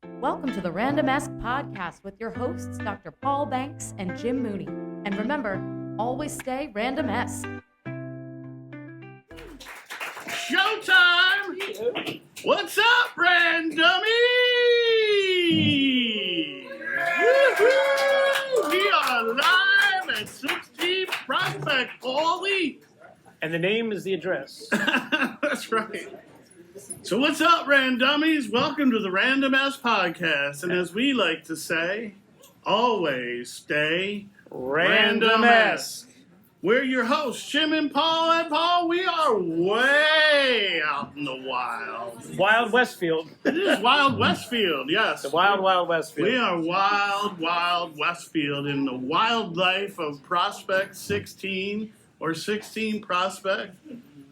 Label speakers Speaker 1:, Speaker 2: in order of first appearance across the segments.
Speaker 1: Welcome to the Random Ask Podcast with your hosts, Dr. Paul Banks and Jim Mooney. And remember, always stay random-esque.
Speaker 2: Showtime! What's up, randommies? Woo-hoo! We are live at 16 Prospect, Paulie.
Speaker 3: And the name is the address.
Speaker 2: That's right. So what's up, randommies? Welcome to the Random Ass Podcast. And as we like to say, always stay
Speaker 3: Random-esque.
Speaker 2: We're your hosts, Jim and Paul. And Paul, we are way out in the wild.
Speaker 3: Wild Westfield.
Speaker 2: It is Wild Westfield, yes.
Speaker 3: The Wild Westfield.
Speaker 2: We are wild Westfield in the wildlife of Prospect 16 or 16 Prospect.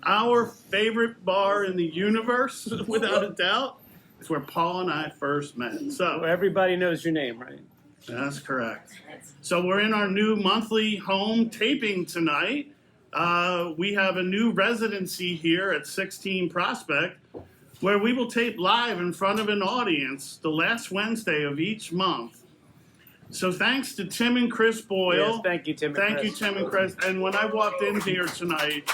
Speaker 2: Our favorite bar in the universe, without a doubt, is where Paul and I first met. So
Speaker 3: everybody knows your name, right?
Speaker 2: that's correct. So we're in our new monthly home taping tonight. We have a new residency here at 16 Prospect, where we will tape live in front of an audience the last Wednesday of each month. So thanks to Tim and Chris Boyle.
Speaker 3: Yes, thank you, Tim and
Speaker 2: Thank
Speaker 3: Chris.
Speaker 2: you, Tim and Chris. And when I walked in here tonight,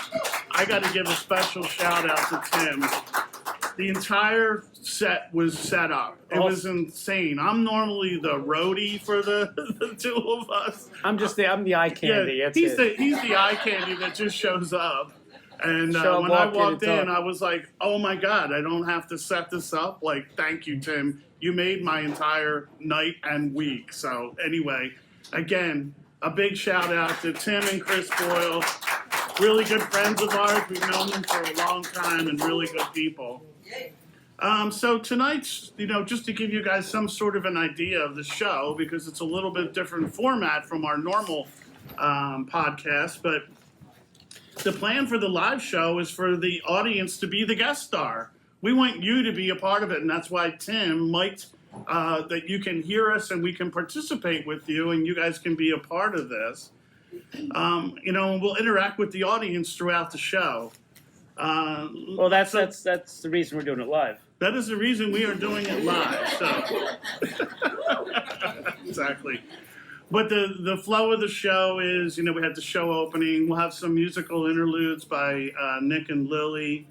Speaker 2: I got to give a special shout out to Tim. The entire set was set up. It was insane. I'm normally the roadie for the two of us.
Speaker 3: I'm the eye candy.
Speaker 2: Yeah,
Speaker 3: That's
Speaker 2: he's
Speaker 3: it.
Speaker 2: the eye candy that just shows up. And when
Speaker 3: walk
Speaker 2: I walked
Speaker 3: in and
Speaker 2: in,
Speaker 3: talk.
Speaker 2: I was like, oh my God, I don't have to set this up. Like, thank you, Tim. You made my entire night and week. So anyway, again, a big shout out to Tim and Chris Boyle. Really good friends of ours. We've known them for a long time and really good people. So tonight's, just to give you guys some sort of an idea of the show, because it's a little bit different format from our normal podcast, but the plan for the live show is for the audience to be the guest star. We want you to be a part of it, and that's why Tim mic'd that you can hear us and we can participate with you, and you guys can be a part of this. And we'll interact with the audience throughout the show.
Speaker 3: Well, that's the reason we're doing it live.
Speaker 2: That is the reason we are doing it live. So exactly. But the flow of the show is, we had the show opening. We'll have some musical interludes by Nick and Lily.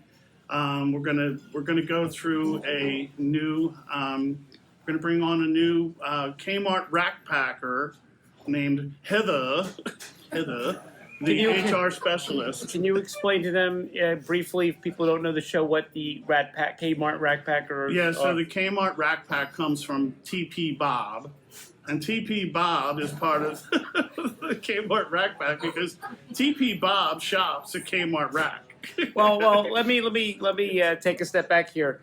Speaker 2: We're gonna go through a new. We're gonna bring on a new Kmart rack packer named Heather, the HR specialist.
Speaker 3: Can you explain to them briefly, if people don't know the show, what the Kmart Rack Packer?
Speaker 2: Yeah, so the Kmart Rack Pack comes from TP Bob, and TP Bob is part of the Kmart Rack Pack because TP Bob shops at Kmart Rack.
Speaker 3: Well, let me take a step back here.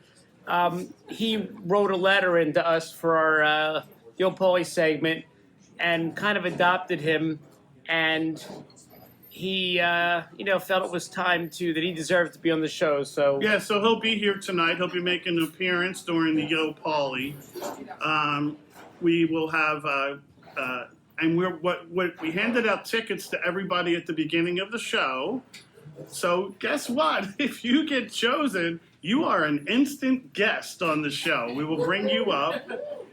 Speaker 3: He wrote a letter into us for our Yo Paulie segment, and kind of adopted him, and he, felt it was time that he deserved to be on the show. So
Speaker 2: Yeah, so he'll be here tonight. He'll be making an appearance during the Yo Paulie. We will have, and we handed out tickets to everybody at the beginning of the show. So guess what? If you get chosen, you are an instant guest on the show. We will bring you up,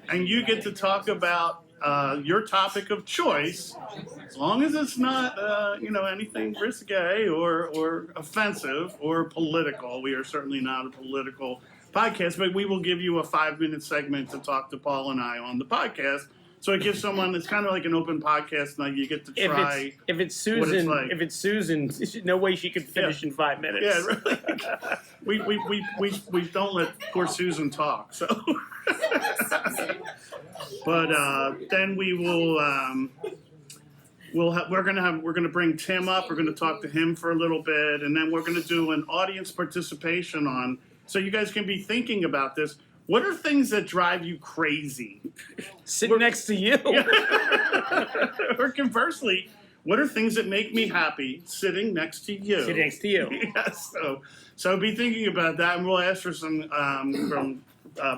Speaker 2: and you get to talk about your topic of choice, as long as it's not, anything risque or offensive or political. We are certainly not a political podcast, but we will give you a 5-minute segment to talk to Paul and I on the podcast. So it gives someone, it's kind of like an open podcast night. You get to try.
Speaker 3: If it's Susan,
Speaker 2: like.
Speaker 3: if it's Susan, no way she could finish in 5 minutes.
Speaker 2: Yeah, really. we don't let poor Susan talk. So, but then we will. We're gonna bring Tim up. We're gonna talk to him for a little bit, and then we're gonna do an audience participation on. So you guys can be thinking about this. What are things that drive you crazy?
Speaker 3: Sitting next to you.
Speaker 2: Or conversely, what are things that make me happy sitting next to you?
Speaker 3: Sitting next to you.
Speaker 2: Yes. So be thinking about that, and we'll ask for some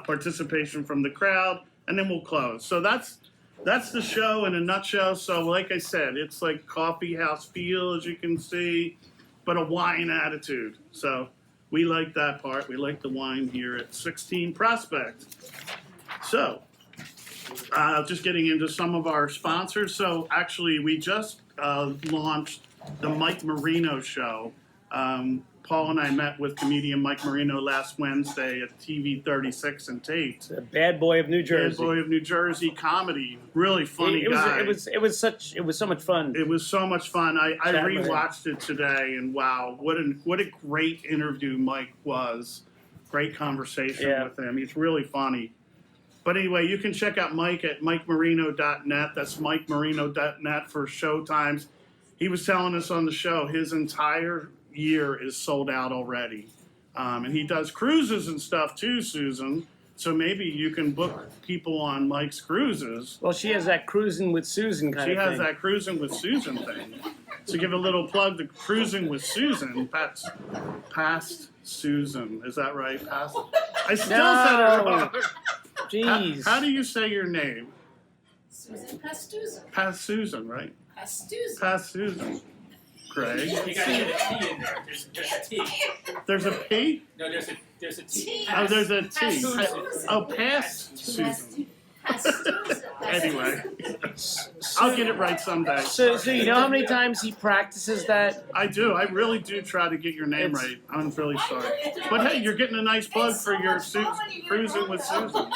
Speaker 2: participation from the crowd, and then we'll close. So that's the show in a nutshell. So like I said, it's like coffee house feel, as you can see, but a wine attitude. So we like that part. We like the wine here at 16 Prospect. So, just getting into some of our sponsors. So actually, we just launched the Mike Marino Show. Paul and I met with comedian Mike Marino last Wednesday at TV 36 and Tate.
Speaker 3: A bad boy of New Jersey.
Speaker 2: Bad boy of New Jersey comedy. Really funny guy.
Speaker 3: It was so much fun.
Speaker 2: It was so much fun. I
Speaker 3: Chat with him.
Speaker 2: rewatched it today, and wow, what a great interview Mike was. Great conversation with him. He's really funny. But anyway, you can check out Mike at MikeMarino.net. That's MikeMarino.net for show times. He was telling us on the show his entire year is sold out already. And he does cruises and stuff too, Susan. So maybe you can book people on Mike's cruises.
Speaker 3: Well, she has that cruising with Susan kind
Speaker 2: She
Speaker 3: of thing.
Speaker 2: has that cruising with Susan thing. So give a little plug to cruising with Susan. Past Susan. Is that right? Past. I still said it wrong.
Speaker 3: Jeez.
Speaker 2: How do you say your name?
Speaker 4: Susan Pastuza.
Speaker 2: Past Susan, right?
Speaker 4: Pastuza.
Speaker 2: Past Susan. Greg.
Speaker 5: You gotta get a T in there. There's a T.
Speaker 2: There's a P?
Speaker 5: No, there's a T.
Speaker 2: Oh, there's a T.
Speaker 4: Past
Speaker 2: Oh, past Susan.
Speaker 4: Pastuza.
Speaker 2: Anyway, I'll get it right someday.
Speaker 3: So you know how many times he practices that?
Speaker 2: I do. I really do try to get your name
Speaker 3: It's-
Speaker 2: right. I'm really sorry. But hey, you're getting a nice plug for your cruising with Susan.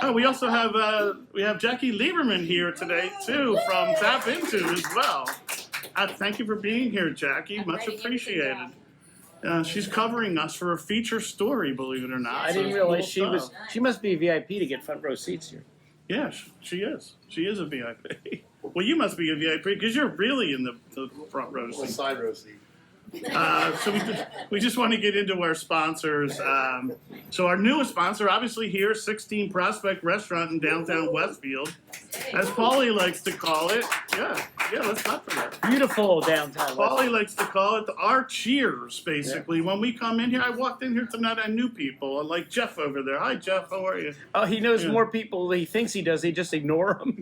Speaker 2: Oh, we also have Jackie Lieberman here today too from Tap Into as well. Thank you for being here, Jackie. Much appreciated. She's covering us for a feature story, believe it or not.
Speaker 3: I didn't
Speaker 2: So
Speaker 3: realize
Speaker 2: cool
Speaker 3: she
Speaker 2: stuff.
Speaker 3: was. She must be a VIP to get front row seats here.
Speaker 2: Yeah, she is. She is a VIP. Well, you must be a VIP because you're really in the front row seat.
Speaker 6: Side row seat.
Speaker 2: So we just want to get into our sponsors. So our newest sponsor, obviously here, 16 Prospect Restaurant in downtown Westfield, as Paulie likes to call it. Yeah, let's clap for that.
Speaker 3: Beautiful downtown.
Speaker 2: Paulie likes to call it our Cheers, basically. When we come in here, I walked in here tonight, I knew people, like Jeff over there. Hi, Jeff, how are you?
Speaker 3: Oh, he knows
Speaker 2: Yeah.
Speaker 3: more people than he thinks he does. He just ignore them.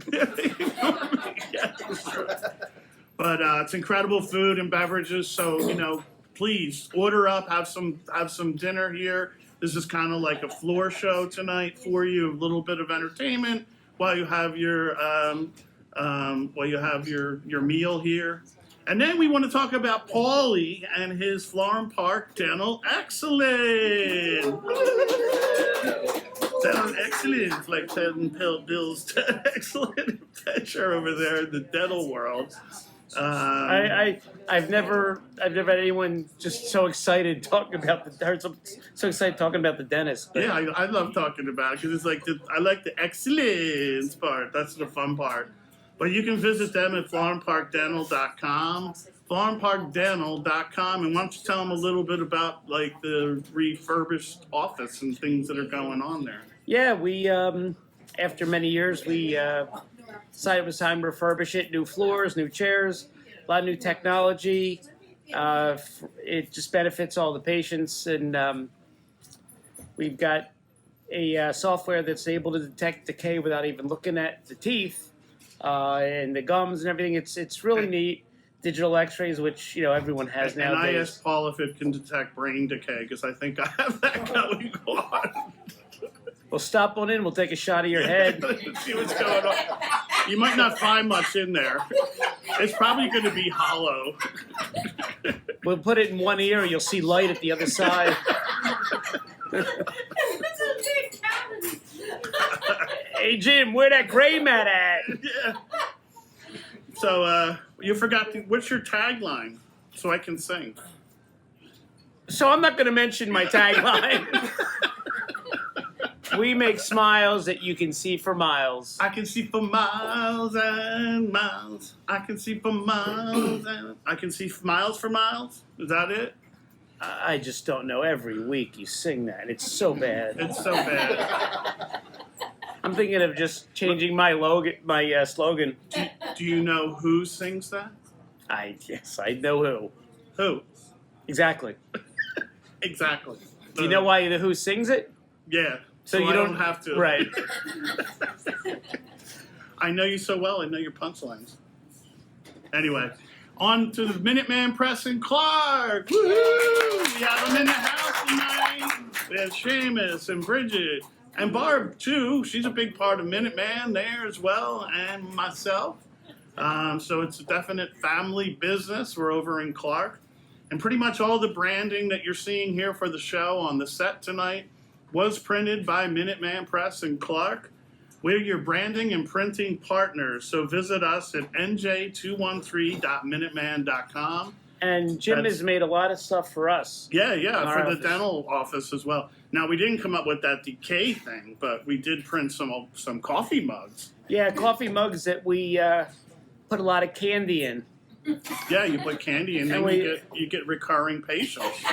Speaker 2: But it's incredible food and beverages. So please order up. Have some dinner here. This is kind of like a floor show tonight for you. A little bit of entertainment while you have your your meal here. And then we want to talk about Paulie and his Florham Park Dental Excellence. Dental Excellence, like Ted and Bill's excellent adventure over there in the dental world.
Speaker 3: I've never had anyone just so excited talking about so excited talking about the dentist. But
Speaker 2: Yeah, I love talking about it because it's like I like the excellence part. That's the fun part. But you can visit them at FlorhamParkDental.com, FlorhamParkDental.com, and why don't you tell them a little bit about like the refurbished office and things that are going on there?
Speaker 3: yeah, we after many years we decided it was time to refurbish it. New floors, new chairs, a lot of new technology. It just benefits all the patients, and we've got a software that's able to detect decay without even looking at the teeth and the gums and everything. It's really neat. Digital X-rays, which everyone has
Speaker 2: And I
Speaker 3: nowadays.
Speaker 2: asked Paul if it can detect brain decay because I think I have that going on.
Speaker 3: We'll stop on in. We'll take a shot of your head.
Speaker 2: See what's going on. You might not find much in there. It's probably going to be hollow.
Speaker 3: We'll put it in one ear. You'll see light at the other side. Hey Jim, where that gray mat at?
Speaker 2: Yeah. So you forgot what's your tagline? So I can sing.
Speaker 3: So I'm not going to mention my tagline. We make smiles that you can see for miles.
Speaker 2: I can see for miles and miles. I can see for miles and I can see miles for miles. Is that it?
Speaker 3: I just don't know. Every week you sing that. It's so bad.
Speaker 2: It's so bad.
Speaker 3: I'm thinking of just changing my slogan.
Speaker 2: Do you know who sings that?
Speaker 3: Yes, I know who.
Speaker 2: Who?
Speaker 3: Exactly.
Speaker 2: Exactly.
Speaker 3: Do you know why the Who sings it?
Speaker 2: Yeah.
Speaker 3: So you
Speaker 2: I
Speaker 3: don't
Speaker 2: have to.
Speaker 3: Right.
Speaker 2: I know you so well. I know your punchlines. Anyway, on to the Minuteman Press and Clark. Woohoo! We have them in the house tonight. We have Seamus and Bridget And Barb, too, she's a big part of Minuteman there as well, and myself. So it's a definite family business. We're over in Clark. And pretty much all the branding that you're seeing here for the show on the set tonight was printed by Minuteman Press in Clark. We're your branding and printing partners. So visit us at nj213.minuteman.com.
Speaker 3: And Jim has made a lot of stuff for us.
Speaker 2: Yeah,
Speaker 3: Our
Speaker 2: for the
Speaker 3: office.
Speaker 2: dental office as well. Now, we didn't come up with that decay thing, but we did print some coffee mugs.
Speaker 3: Yeah, coffee mugs that we put a lot of candy in.
Speaker 2: Yeah, you put candy in,
Speaker 3: And
Speaker 2: then
Speaker 3: we-
Speaker 2: you get recurring patients.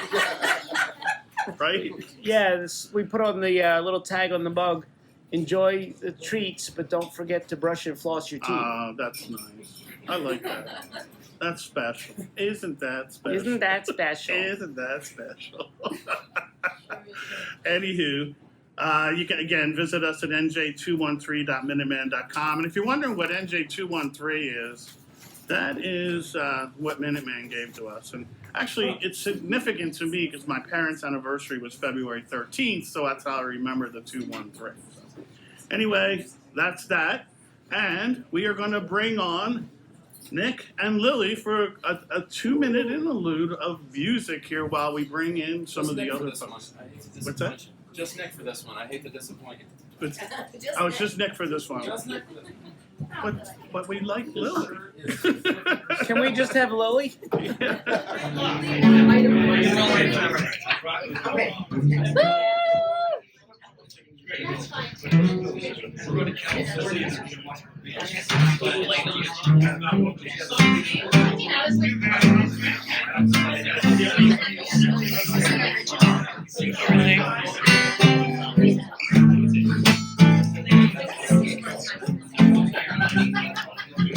Speaker 2: Right?
Speaker 3: Yeah, we put on the little tag on the mug. Enjoy the treats, but don't forget to brush and floss your teeth.
Speaker 2: That's nice. I like that. That's special. Isn't that special?
Speaker 3: Isn't that special?
Speaker 2: Isn't that special? Anywho, you can again visit us at nj213.minuteman.com. And if you're wondering what NJ213 is, that is what Minuteman gave to us. And actually, it's significant to me because my parents' anniversary was February 13th, so that's how I remember the 213. So, anyway, that's that. And we are going to bring on Nick and Lily for a 2-minute interlude of music here while we bring in some of the other folks. What's that?
Speaker 5: Just Nick for this one. I hate to disappoint you.
Speaker 2: Oh, it's just Nick for this one.
Speaker 5: Just Nick for this one.
Speaker 2: But we like Lily.
Speaker 3: Can we just have Lily?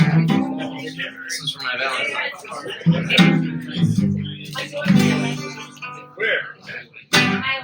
Speaker 5: This is for my Valentine's. Where? Where am I?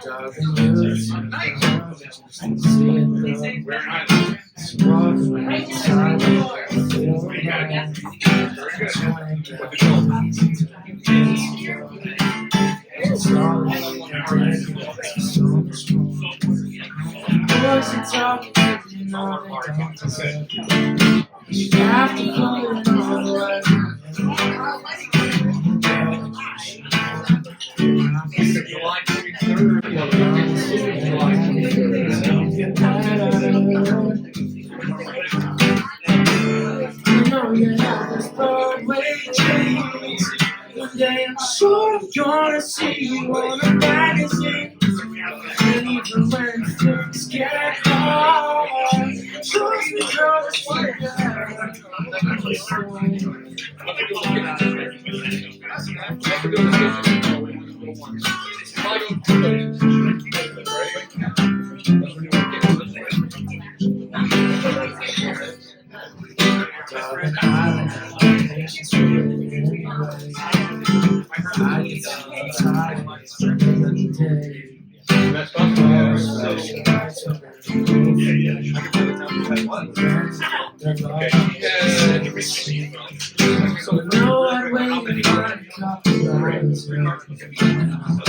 Speaker 6: One day I'm sure I'm gonna see you on a magazine. And even when things get hard, trust me, girl, it's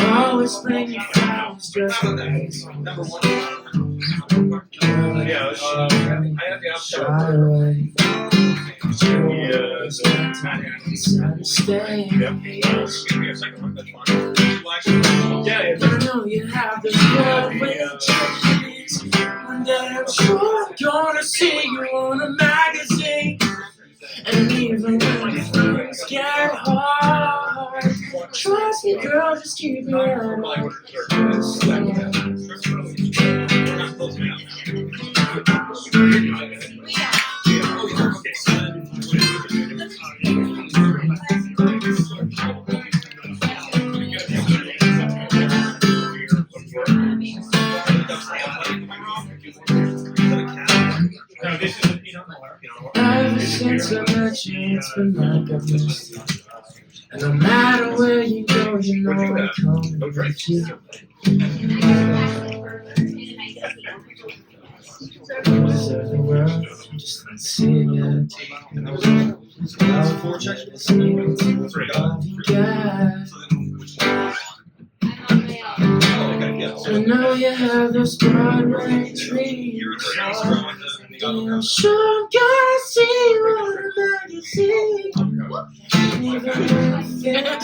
Speaker 6: always bring you flowers just for me. Shy away. Stay. I know you have this love with trees. One day I'm sure I'm gonna see you on a magazine. And even when things get hard, trust me, girl, just keep your head up. Ever since I met you, it's been like I've missed you. And no matter where you go, you know I'm coming with you. Cause everywhere, you just don't see it. Love is equal to love you get. I know you Heather's Broadway trees. I'm sure I'm gonna see you on a magazine. Even when things get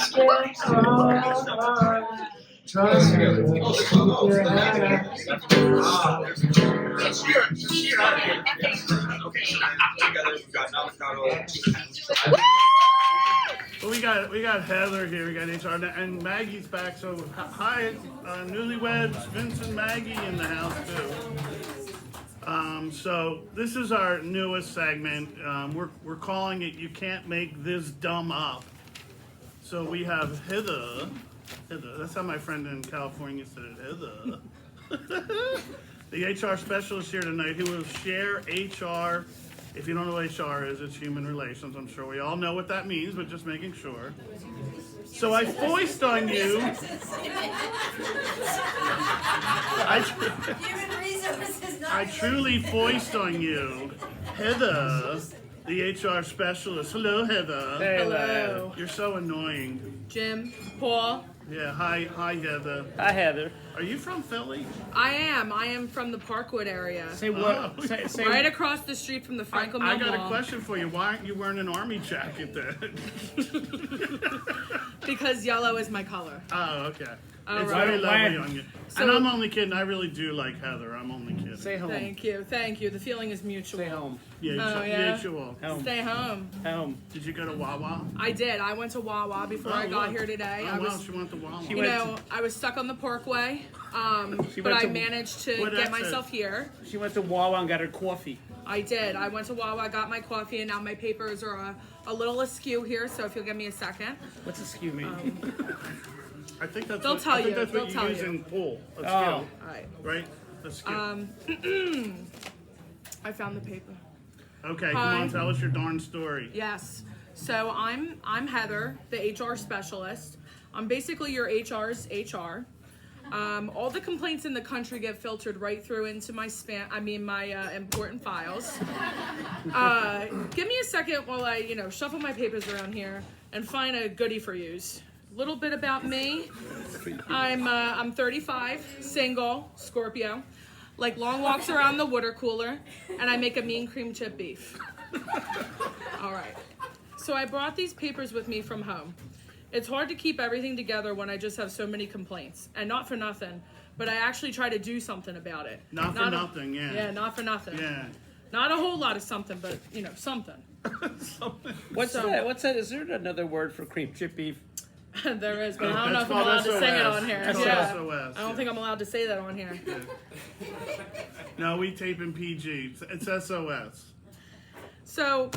Speaker 6: hard, trust me, we'll figure it
Speaker 2: Well, we got Heather here, we got HR, and Maggie's back. So hi, newlyweds, Vince and Maggie in the house too. So this is our newest segment. We're calling it "You Can't Make This Dumb Up." So we have Heather. That's how my friend in California said it. Heather, the HR specialist here tonight, who will share HR. If you don't know what HR is, it's human relations. I'm sure we all know what that means, but just making sure. So I foist on you.
Speaker 4: Human resources, not
Speaker 2: I truly foist on you, Heather, the HR specialist. Hello, Heather.
Speaker 3: Hello.
Speaker 2: You're so annoying.
Speaker 7: Jim, Paul,
Speaker 2: Yeah, hi, Heather.
Speaker 3: Hi, Heather.
Speaker 2: Are you from Philly?
Speaker 7: I am from the Parkwood area.
Speaker 3: Say what?
Speaker 2: Oh.
Speaker 3: Say
Speaker 7: Right across the street from the
Speaker 2: I
Speaker 7: Franklin
Speaker 2: got a
Speaker 7: Mall.
Speaker 2: question for you. Why aren't you wearing an army jacket then?
Speaker 7: Because yellow is my color.
Speaker 2: Oh, okay.
Speaker 7: All
Speaker 2: It's
Speaker 7: right.
Speaker 2: very lovely on you.
Speaker 7: So-
Speaker 2: And I'm only kidding. I really do like Heather. I'm only kidding.
Speaker 3: Say home.
Speaker 7: Thank you. The feeling is mutual.
Speaker 3: Say home.
Speaker 2: Yeah,
Speaker 7: Oh, yeah?
Speaker 2: mutual.
Speaker 3: Home.
Speaker 7: Stay home.
Speaker 3: Home.
Speaker 2: Did you go to Wawa?
Speaker 7: I did. I went to Wawa before I got
Speaker 2: look.
Speaker 7: here today.
Speaker 2: Oh,
Speaker 7: I
Speaker 2: wow,
Speaker 7: was,
Speaker 2: she went to Wawa.
Speaker 3: She
Speaker 7: you
Speaker 3: went
Speaker 7: know, I was stuck on the Parkway,
Speaker 3: She
Speaker 7: but
Speaker 3: went
Speaker 7: I
Speaker 3: to-
Speaker 7: managed to
Speaker 2: What
Speaker 7: get
Speaker 2: exit?
Speaker 7: myself here.
Speaker 3: She went to Wawa and got her coffee.
Speaker 7: I did. I went to Wawa, got my coffee, and now my papers are a little askew here. So if you'll give me a second.
Speaker 3: What's a skew mean?
Speaker 2: I think that's
Speaker 7: They'll
Speaker 2: what,
Speaker 7: tell
Speaker 2: I think
Speaker 7: you.
Speaker 2: that's what
Speaker 7: They'll
Speaker 2: you
Speaker 7: tell
Speaker 2: use
Speaker 7: you.
Speaker 2: in pool. A skill,
Speaker 3: Oh.
Speaker 7: All right.
Speaker 2: right? A skill.
Speaker 7: I found the paper.
Speaker 2: Okay, come
Speaker 7: Hi.
Speaker 2: on, tell us your darn story.
Speaker 7: Yes. So I'm Heather, the HR specialist. I'm basically your HR's HR. All the complaints in the country get filtered right through into my my important files. Give me a second while I, shuffle my papers around here and find a goodie for yous. Little bit about me. I'm 35, single, Scorpio. Like long walks around the water cooler, and I make a mean cream chip beef. All right. So I brought these papers with me from home. It's hard to keep everything together when I just have so many complaints. And not for nothing, but I actually try to do something about it.
Speaker 2: Not for nothing, yeah.
Speaker 7: Yeah, not for nothing.
Speaker 2: Yeah.
Speaker 7: Not a whole lot of something, but, something.
Speaker 3: What's
Speaker 7: So-
Speaker 3: that? What's that? Is there another word for cream chip beef?
Speaker 7: There is, but I don't know
Speaker 2: That's
Speaker 7: if I'm allowed
Speaker 2: called
Speaker 7: to sing it
Speaker 2: SOS.
Speaker 7: on here.
Speaker 2: That's
Speaker 7: Yeah.
Speaker 2: SOS,
Speaker 7: I don't
Speaker 2: yeah.
Speaker 7: think I'm allowed to say that on here.
Speaker 2: No, we tape in PG. It's SOS.
Speaker 7: So,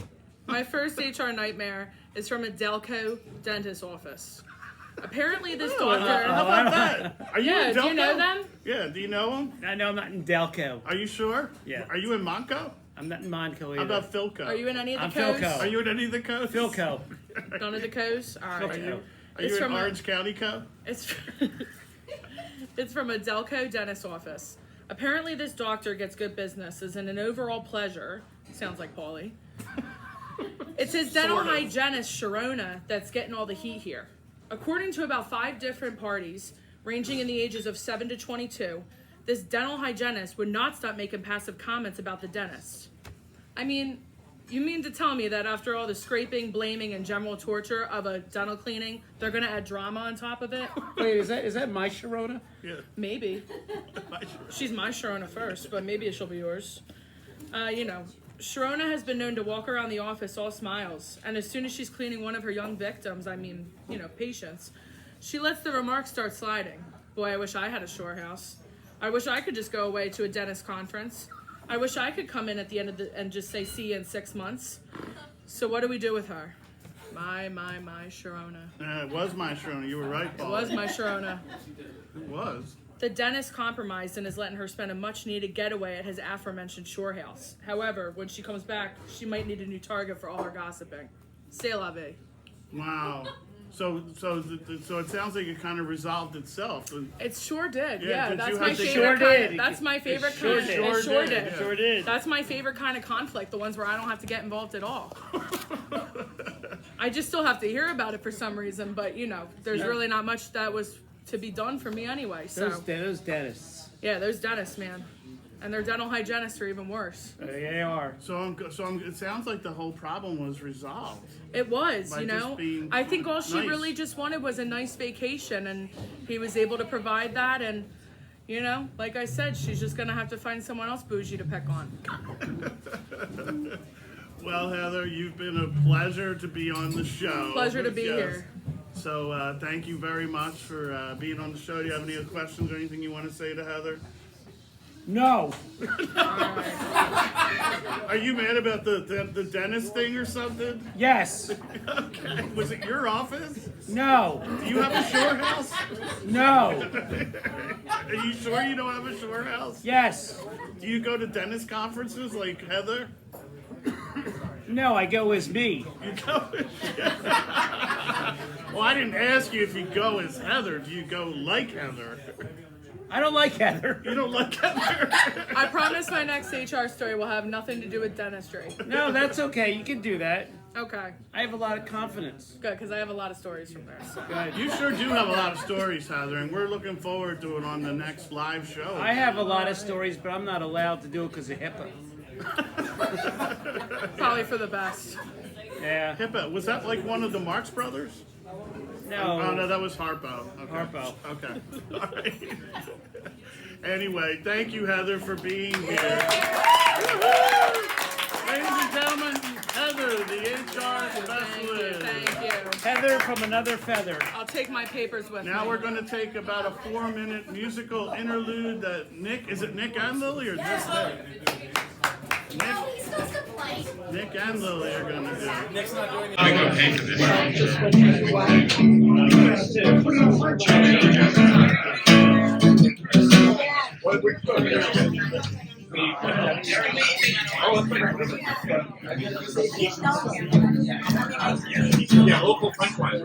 Speaker 7: my first HR nightmare is from a Delco dentist office. Apparently, this
Speaker 2: How
Speaker 7: doctor.
Speaker 2: about that? Are you
Speaker 7: Yeah,
Speaker 2: in
Speaker 7: do you know
Speaker 2: Delco?
Speaker 7: them?
Speaker 2: Yeah, do you know him?
Speaker 3: I know I'm not in Delco.
Speaker 2: Are you sure?
Speaker 3: Yeah.
Speaker 2: Are you in Monco?
Speaker 3: I'm not in Monco either.
Speaker 2: How about Philco?
Speaker 7: Are you in any of the
Speaker 3: I'm
Speaker 7: codes?
Speaker 3: Philco.
Speaker 2: Are you in any of the codes?
Speaker 3: Philco.
Speaker 7: None of the codes? All right.
Speaker 3: Philco.
Speaker 2: Are you
Speaker 7: It's
Speaker 2: in
Speaker 7: from a-
Speaker 2: Orange County Co?
Speaker 7: It's it's from a Delco dentist office. Apparently, this doctor gets good business as in an overall pleasure. Sounds like Paulie. It's his dental
Speaker 2: Sort of.
Speaker 7: hygienist, Sharona, that's getting all the heat here. According to about 5 different parties, ranging in the ages of 7 to 22, this dental hygienist would not stop making passive comments about the dentist. I mean, you mean to tell me that after all the scraping, blaming, and general torture of a dental cleaning, they're gonna add drama on top of it?
Speaker 3: Wait, is that my Sharona?
Speaker 2: Yeah.
Speaker 7: Maybe. She's my Sharona first, but maybe she'll be yours. Sharona has been known to walk around the office all smiles, and as soon as she's cleaning one of her young victims, patients, she lets the remarks start sliding. Boy, I wish I had a shore house. I wish I could just go away to a dentist conference. I wish I could come in at the end of and just say, see you in 6 months. So what do we do with her? My Sharona.
Speaker 2: It was my Sharona. You were right, Paul.
Speaker 7: It was my Sharona.
Speaker 2: It was.
Speaker 7: The dentist compromised and is letting her spend a much-needed getaway at his aforementioned shore house. However, when she comes back, she might need a new target for all her gossiping. C'est la vie.
Speaker 2: Wow. So it sounds like it kind of resolved itself.
Speaker 7: It sure did.
Speaker 2: Yeah,
Speaker 7: Yeah,
Speaker 2: did
Speaker 7: that's
Speaker 2: you
Speaker 7: my
Speaker 2: have to-
Speaker 7: favorite.
Speaker 3: Sure did.
Speaker 7: That's my favorite
Speaker 3: sure
Speaker 7: kind.
Speaker 3: did.
Speaker 7: It sure
Speaker 2: did,
Speaker 7: did.
Speaker 2: yeah.
Speaker 3: Sure did.
Speaker 7: That's my favorite kind of conflict. The ones where I don't have to get involved at all. I just still have to hear about it for some reason. But there's really not much that was to be done for me anyway. So
Speaker 3: Those dentists.
Speaker 7: Yeah, there's dentists, man. And their dental hygienists are even worse.
Speaker 3: They are.
Speaker 2: It sounds like the whole problem was resolved.
Speaker 7: It was,
Speaker 2: By
Speaker 7: you
Speaker 2: just
Speaker 7: know.
Speaker 2: being
Speaker 7: I think all she
Speaker 2: nice.
Speaker 7: really just wanted was a nice vacation, and he was able to provide that. And, you know, like I said, she's just gonna have to find someone else bougie to pick on.
Speaker 2: Well, Heather, you've been a pleasure to be on the show.
Speaker 7: Pleasure to be
Speaker 2: Yes.
Speaker 7: here.
Speaker 2: So thank you very much for being on the show. Do you have any other questions or anything you want to say to Heather?
Speaker 3: No.
Speaker 2: Are you mad about the dentist thing or something?
Speaker 3: Yes.
Speaker 2: Okay. Was it your office?
Speaker 3: No.
Speaker 2: Do you have a shore house?
Speaker 3: No.
Speaker 2: Are you sure you don't have a shore house?
Speaker 3: Yes.
Speaker 2: Do you go to dentist conferences like Heather?
Speaker 3: No, I go as me.
Speaker 2: You go. Well, I didn't ask you if you go as Heather. Do you go like Heather?
Speaker 3: I don't like Heather.
Speaker 2: You don't like Heather?
Speaker 7: I promise my next HR story will have nothing to do with dentistry.
Speaker 3: No, that's okay. You can do that.
Speaker 7: Okay,
Speaker 3: I have a lot of confidence.
Speaker 7: good, because I have a lot of stories from there. So.
Speaker 3: Good.
Speaker 2: You sure do have a lot of stories, Heather, and we're looking forward to it on the next live show.
Speaker 3: I have a lot of stories, but I'm not allowed to do it because of HIPAA.
Speaker 7: Probably for the best.
Speaker 3: Yeah.
Speaker 2: HIPAA, was that like one of the Marx Brothers? Oh, no,
Speaker 3: No.
Speaker 2: that was Harpo. Okay.
Speaker 3: Harpo.
Speaker 2: Okay. All right. Anyway, thank you, Heather, for being here. Ladies and gentlemen, Heather, the HR specialist.
Speaker 7: Thank you.
Speaker 3: Heather from another feather.
Speaker 7: I'll take my papers with me.
Speaker 2: Now we're going to take about a 4-minute musical interlude that is it Nick and Lily or just Nick?
Speaker 4: No, he's supposed to play.
Speaker 2: Nick and Lily are going to do it.
Speaker 5: Nick's not doing it. I go pay for this. Yeah, local French wines.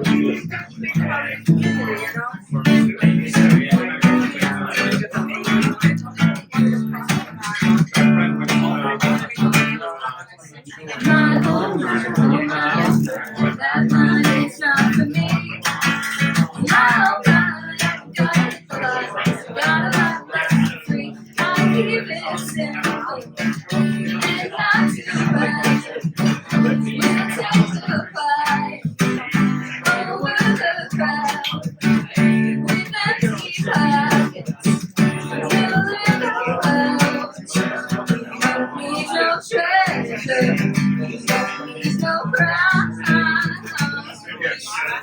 Speaker 4: That money's not for me. No, got it for us. Got a lot left for free. I keep it simple and not too bad. We'll testify over the crowd with empty pockets. We'll live around. Don't need no treasure. Don't need no crown.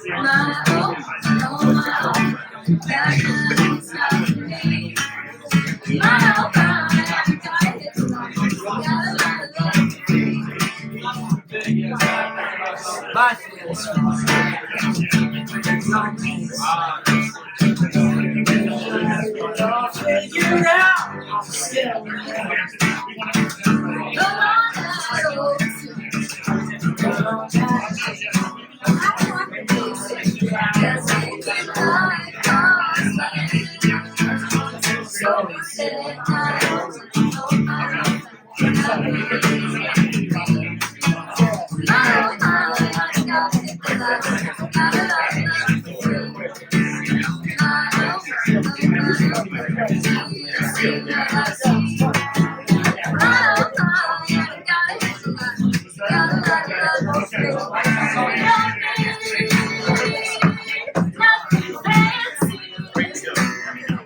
Speaker 4: My own, no, my own. That money's not for me. My own, I got it. Got a lot of love for free.
Speaker 6: My feelings figure out still.
Speaker 4: Go on, I hope to. I want to be safe. Just thinking life comes by. So we said I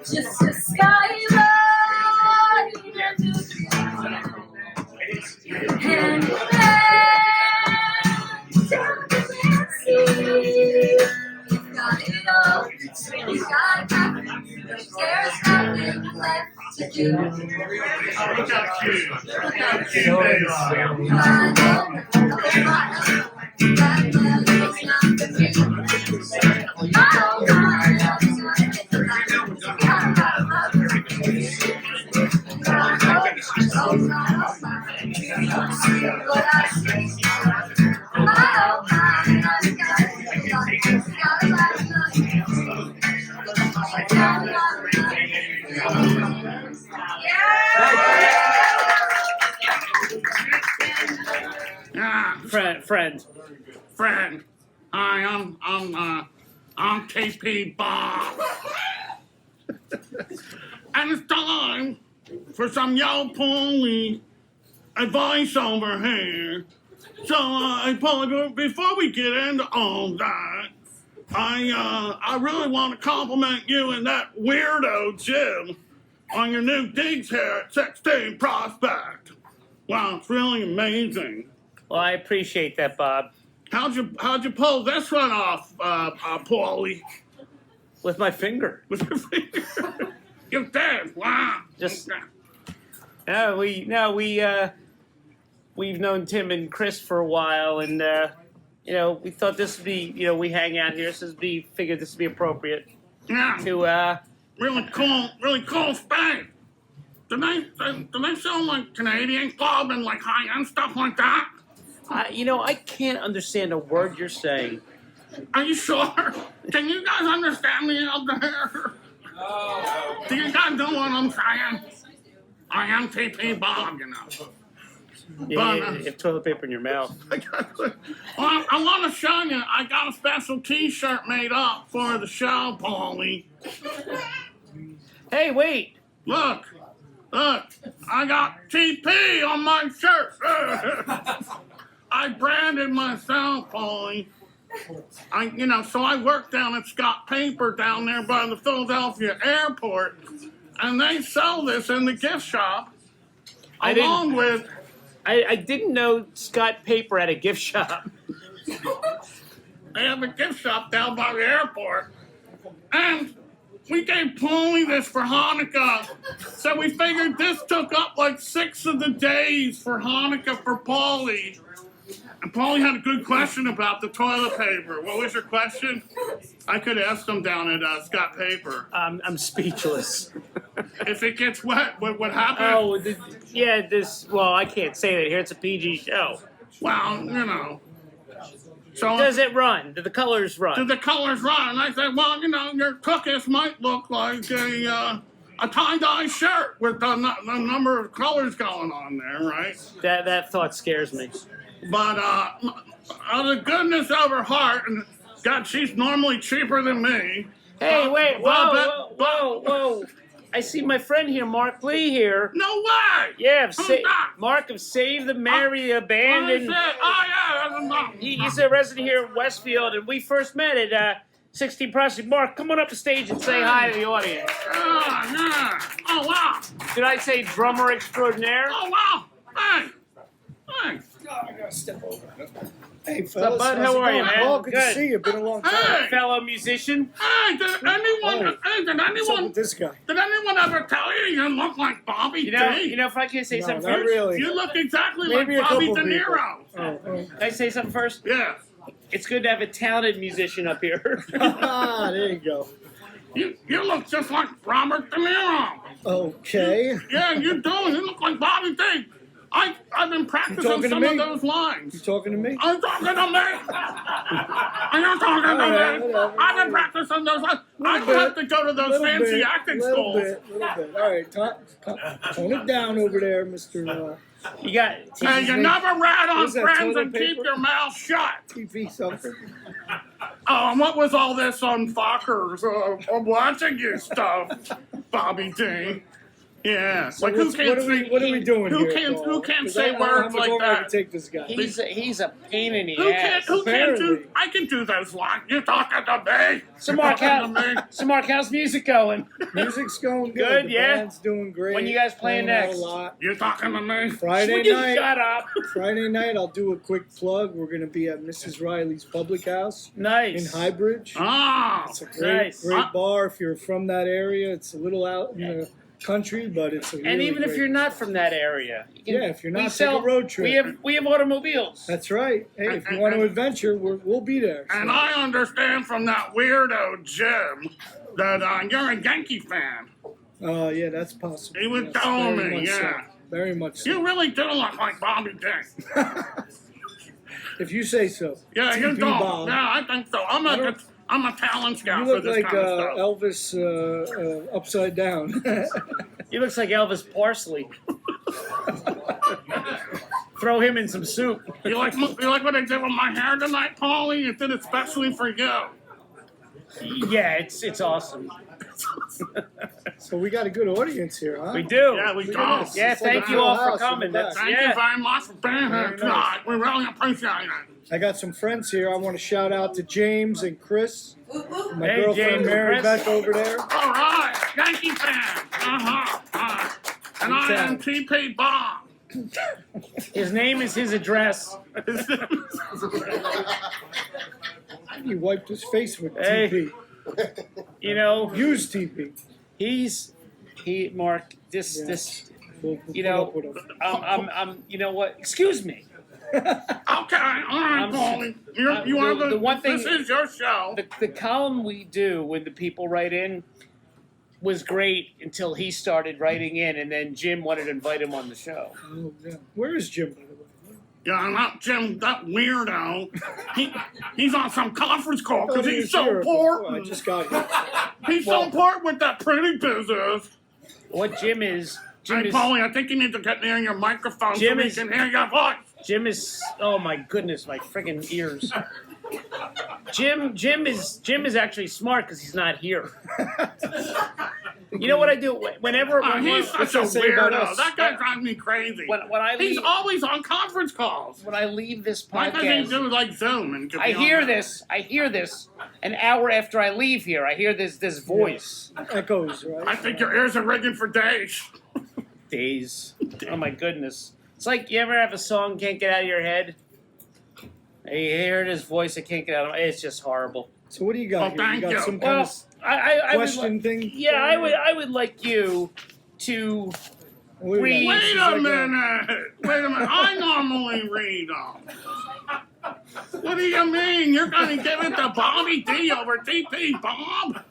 Speaker 4: just a skyline and down the sea. Got it all, you got nothing. There's nothing left to do.
Speaker 2: Look how cute. Look how cute they are.
Speaker 4: I know, that love is not for you.
Speaker 2: Ah,
Speaker 3: Friend.
Speaker 2: friend. Hi, I'm KP Bob. And it's time for some Yo Paulie advice over here. So, Paulie, before we get into all that, I really want to compliment you and that weirdo Jim on your new digs here at 16 Prospect. Wow, it's really amazing.
Speaker 3: Well, I appreciate that, Bob.
Speaker 2: How'd you pull this one off, Paulie?
Speaker 3: With my finger.
Speaker 2: With your finger? You did? Wow.
Speaker 3: Just- We've known Tim and Chris for a while, and we thought this would be, we hang out here, so figured this would be appropriate
Speaker 2: Yeah.
Speaker 3: to.
Speaker 2: Really cool state. Do they sell like Canadian Club and like high-end stuff like that?
Speaker 3: I can't understand a word you're saying.
Speaker 2: Are you sure? Can you guys understand me out there? Do you guys know what I'm saying? I am TP Bob, you know.
Speaker 3: You have toilet paper in your mouth.
Speaker 2: Well, I want to show you. I got a special T-shirt made up for the show, Paulie.
Speaker 3: Hey, wait!
Speaker 2: Look, I got TP on my shirt. I branded myself, Paulie. So I work down at Scott Paper down there by the Philadelphia airport, and they sell this in the gift shop,
Speaker 3: I didn't know Scott Paper had a gift shop.
Speaker 2: They have a gift shop down by the airport, and we gave Paulie this for Hanukkah. So we figured this took up like 6 of the days for Hanukkah for Paulie. And Paulie had a good question about the toilet paper. What was your question? I could ask him down at Scott Paper.
Speaker 3: I'm speechless.
Speaker 2: If it gets wet, what happens?
Speaker 3: Well, I can't say that here. It's a PG show.
Speaker 2: Well, So
Speaker 3: Does it run? Do the colors run?
Speaker 2: do the colors run? And I said, well, your cookies might look like a tie-dye shirt with the number of colors going on there, right?
Speaker 3: That thought scares me.
Speaker 2: But out of the goodness of her heart, and God, she's normally cheaper than me.
Speaker 3: Hey, wait!
Speaker 2: Bob,
Speaker 3: Whoa! I see my friend here, Mark Lee here.
Speaker 2: No way!
Speaker 3: Yeah,
Speaker 2: Who's that?
Speaker 3: Mark of Save the Mary Abandoned. He's a resident here in Westfield, and we first met at 16 Prospect. Mark, come on up the stage and say hi to the audience.
Speaker 2: Yeah. Oh, wow.
Speaker 3: Did I say drummer extraordinaire?
Speaker 2: Oh, wow. Hey.
Speaker 6: I gotta step over. Hey,
Speaker 3: What's up,
Speaker 6: fellas.
Speaker 3: bud?
Speaker 6: how's
Speaker 3: How
Speaker 6: it
Speaker 3: are you,
Speaker 6: going?
Speaker 3: man?
Speaker 6: Oh, good to
Speaker 3: Good.
Speaker 6: see you. Been a long time.
Speaker 2: Hey.
Speaker 3: Fellow musician.
Speaker 2: Hey, did anyone
Speaker 6: What's up with this guy?
Speaker 2: ever tell you you look like Bobby
Speaker 3: You know,
Speaker 2: D?
Speaker 3: if I can say
Speaker 6: No,
Speaker 3: something
Speaker 6: not
Speaker 3: first.
Speaker 6: really.
Speaker 2: You look exactly
Speaker 6: Maybe a
Speaker 2: like Bobby
Speaker 6: couple
Speaker 2: De
Speaker 6: people.
Speaker 2: Niro.
Speaker 3: Can I say something first?
Speaker 2: Yeah.
Speaker 3: It's good to have a talented musician up here.
Speaker 6: Ah, there you go.
Speaker 2: You look just like Robert De Niro.
Speaker 6: Okay.
Speaker 2: Yeah, you do. You look like Bobby D. I've been practicing
Speaker 6: talking to
Speaker 2: some
Speaker 6: me?
Speaker 2: of those lines.
Speaker 6: You talking to me?
Speaker 2: I'm talking to me. Are you talking to
Speaker 6: right,
Speaker 2: me?
Speaker 6: whatever.
Speaker 2: I've been practicing those lines. I
Speaker 6: Little
Speaker 2: have
Speaker 6: bit.
Speaker 2: to go to those
Speaker 6: Little
Speaker 2: fancy
Speaker 6: bit,
Speaker 2: acting
Speaker 6: little
Speaker 2: schools.
Speaker 6: Little bit. All right, tone it down over there, Mr.
Speaker 3: You got
Speaker 2: Hey, you never rat on
Speaker 6: Is that
Speaker 2: friends
Speaker 6: toilet
Speaker 2: and keep
Speaker 6: paper?
Speaker 2: your mouth shut.
Speaker 6: TV something.
Speaker 2: Oh, and what was all this on Fockers? I'm watching you stuff, Bobby D. Yeah,
Speaker 6: So
Speaker 2: like who
Speaker 6: what's-
Speaker 2: can't
Speaker 6: what are we-
Speaker 2: say
Speaker 6: what are we doing
Speaker 2: who
Speaker 6: here,
Speaker 2: can't
Speaker 6: Paul?
Speaker 2: who can't
Speaker 6: 'Cause
Speaker 2: say
Speaker 6: I don't know how
Speaker 2: words
Speaker 6: much
Speaker 2: like
Speaker 6: longer I can
Speaker 2: that?
Speaker 6: take this guy.
Speaker 3: he's a pain in the
Speaker 2: Who
Speaker 3: ass.
Speaker 2: can't do?
Speaker 6: Apparently.
Speaker 2: I can do those lines. You talking to me?
Speaker 3: So
Speaker 2: You
Speaker 3: Mark,
Speaker 2: talking to me?
Speaker 3: how's music going?
Speaker 6: Music's going good.
Speaker 3: Good,
Speaker 6: the
Speaker 3: yeah?
Speaker 6: Band's doing great.
Speaker 3: When you guys playing
Speaker 6: out
Speaker 3: next?
Speaker 6: A lot.
Speaker 2: You talking to me?
Speaker 6: Friday
Speaker 3: Would you
Speaker 6: night.
Speaker 3: shut up?
Speaker 6: Friday night, I'll do a quick plug. We're going to be at Mrs. Riley's Public House in
Speaker 3: Nice.
Speaker 6: Highbridge.
Speaker 2: Ah,
Speaker 6: It's a great,
Speaker 3: Nice.
Speaker 6: great bar. If you're from that area, it's a little out in the country, but it's a really
Speaker 3: And even if
Speaker 6: great-
Speaker 3: you're not from that area, you can-
Speaker 6: Yeah, if you're not,
Speaker 3: we
Speaker 6: take
Speaker 3: sell
Speaker 6: a road trip.
Speaker 3: We have automobiles.
Speaker 6: That's right. Hey, if you want to adventure, we'll be there.
Speaker 2: and
Speaker 6: So,
Speaker 2: I understand from that weirdo Jim that you're a Yankee fan.
Speaker 6: yeah, that's possible.
Speaker 2: He was
Speaker 6: Yes,
Speaker 2: telling
Speaker 6: very
Speaker 2: me,
Speaker 6: much so.
Speaker 2: yeah.
Speaker 6: Very much so.
Speaker 2: You really do look like Bobby D.
Speaker 6: If you say so.
Speaker 2: Yeah, you
Speaker 6: TP
Speaker 2: do.
Speaker 6: Bob.
Speaker 2: Yeah, I think so. I'm a talent
Speaker 6: You
Speaker 2: scout for
Speaker 6: look
Speaker 2: this
Speaker 6: like
Speaker 2: kind of stuff.
Speaker 6: Elvis upside down.
Speaker 3: He looks like Elvis Parsley. Throw him in some soup.
Speaker 2: You like what I did with my hair tonight, Paulie? It did it especially for you.
Speaker 3: Yeah, it's awesome.
Speaker 8: So we got a good audience here, huh?
Speaker 3: We do.
Speaker 2: Yeah, we
Speaker 8: Look
Speaker 2: do.
Speaker 8: at this.
Speaker 3: Yeah,
Speaker 8: It's like
Speaker 3: thank
Speaker 8: a
Speaker 3: you
Speaker 8: full
Speaker 3: all for
Speaker 8: house in the
Speaker 3: coming.
Speaker 8: back.
Speaker 3: That's
Speaker 2: Thank
Speaker 3: yeah.
Speaker 2: you very much for being here
Speaker 8: Very nice.
Speaker 2: tonight. We really appreciate it.
Speaker 8: I got some friends here. I want to shout out to James and Chris. My
Speaker 3: Hey,
Speaker 8: girlfriend
Speaker 3: James and
Speaker 8: Mary
Speaker 3: Chris.
Speaker 8: Beth over there.
Speaker 2: All right, Yankee fan. And I am TP Bob.
Speaker 3: His name is his address.
Speaker 8: He wiped his face with
Speaker 3: Hey.
Speaker 8: TP.
Speaker 3: You know,
Speaker 8: Use TP.
Speaker 3: Mark.
Speaker 8: Yeah.
Speaker 3: This.
Speaker 8: We'll
Speaker 3: You
Speaker 8: put
Speaker 3: know,
Speaker 8: up with him.
Speaker 3: You know what? Excuse me.
Speaker 2: Okay, all right, Paulie. You are
Speaker 3: the one thing-
Speaker 2: This is your show.
Speaker 3: The column we do when the people write in was great until he started writing in, and then Jim wanted to invite him on the show.
Speaker 8: Oh, yeah. Where is Jim, by the way?
Speaker 2: Yeah, not Jim, that weirdo. He's on some conference call because
Speaker 8: Oh, he
Speaker 2: he's
Speaker 8: was
Speaker 2: so
Speaker 8: here before. I
Speaker 2: important.
Speaker 8: just got here.
Speaker 2: He's so important with that pretty business.
Speaker 3: What Jim is?
Speaker 2: Hey, Paulie, I think you need to get near your microphone
Speaker 3: Jim
Speaker 2: so we
Speaker 3: is-
Speaker 2: can hear your voice.
Speaker 3: Jim is. Oh my goodness, my friggin' ears. Jim is actually smart because he's not here. You know what I do whenever
Speaker 2: He's such a
Speaker 8: that say about
Speaker 2: weirdo.
Speaker 8: us?
Speaker 2: That guy drives me crazy.
Speaker 3: when I
Speaker 2: He's
Speaker 3: leave
Speaker 2: always on conference calls.
Speaker 3: when I leave this
Speaker 2: Why doesn't he
Speaker 3: podcast.
Speaker 2: do like Zoom and
Speaker 3: I hear this an hour after I leave here. I hear this voice.
Speaker 8: Echoes,
Speaker 2: I
Speaker 8: right?
Speaker 2: think your ears are ringing for days.
Speaker 3: Days. Oh my goodness. It's like you ever have a song can't get out of your head? You hear this voice, I can't get out of my It's just horrible.
Speaker 8: So what do you got
Speaker 2: Oh,
Speaker 8: here?
Speaker 2: thank
Speaker 8: You got
Speaker 2: you.
Speaker 8: some kind
Speaker 3: Well,
Speaker 8: of
Speaker 3: I would
Speaker 8: question thing?
Speaker 3: yeah, I would like you to
Speaker 8: Wait a
Speaker 3: read-
Speaker 8: minute. This
Speaker 2: Wait
Speaker 8: is
Speaker 2: a
Speaker 8: like
Speaker 2: minute. Wait a minute. I normally read them. What do you mean? You're going to give it to Bobby D over TP Bob?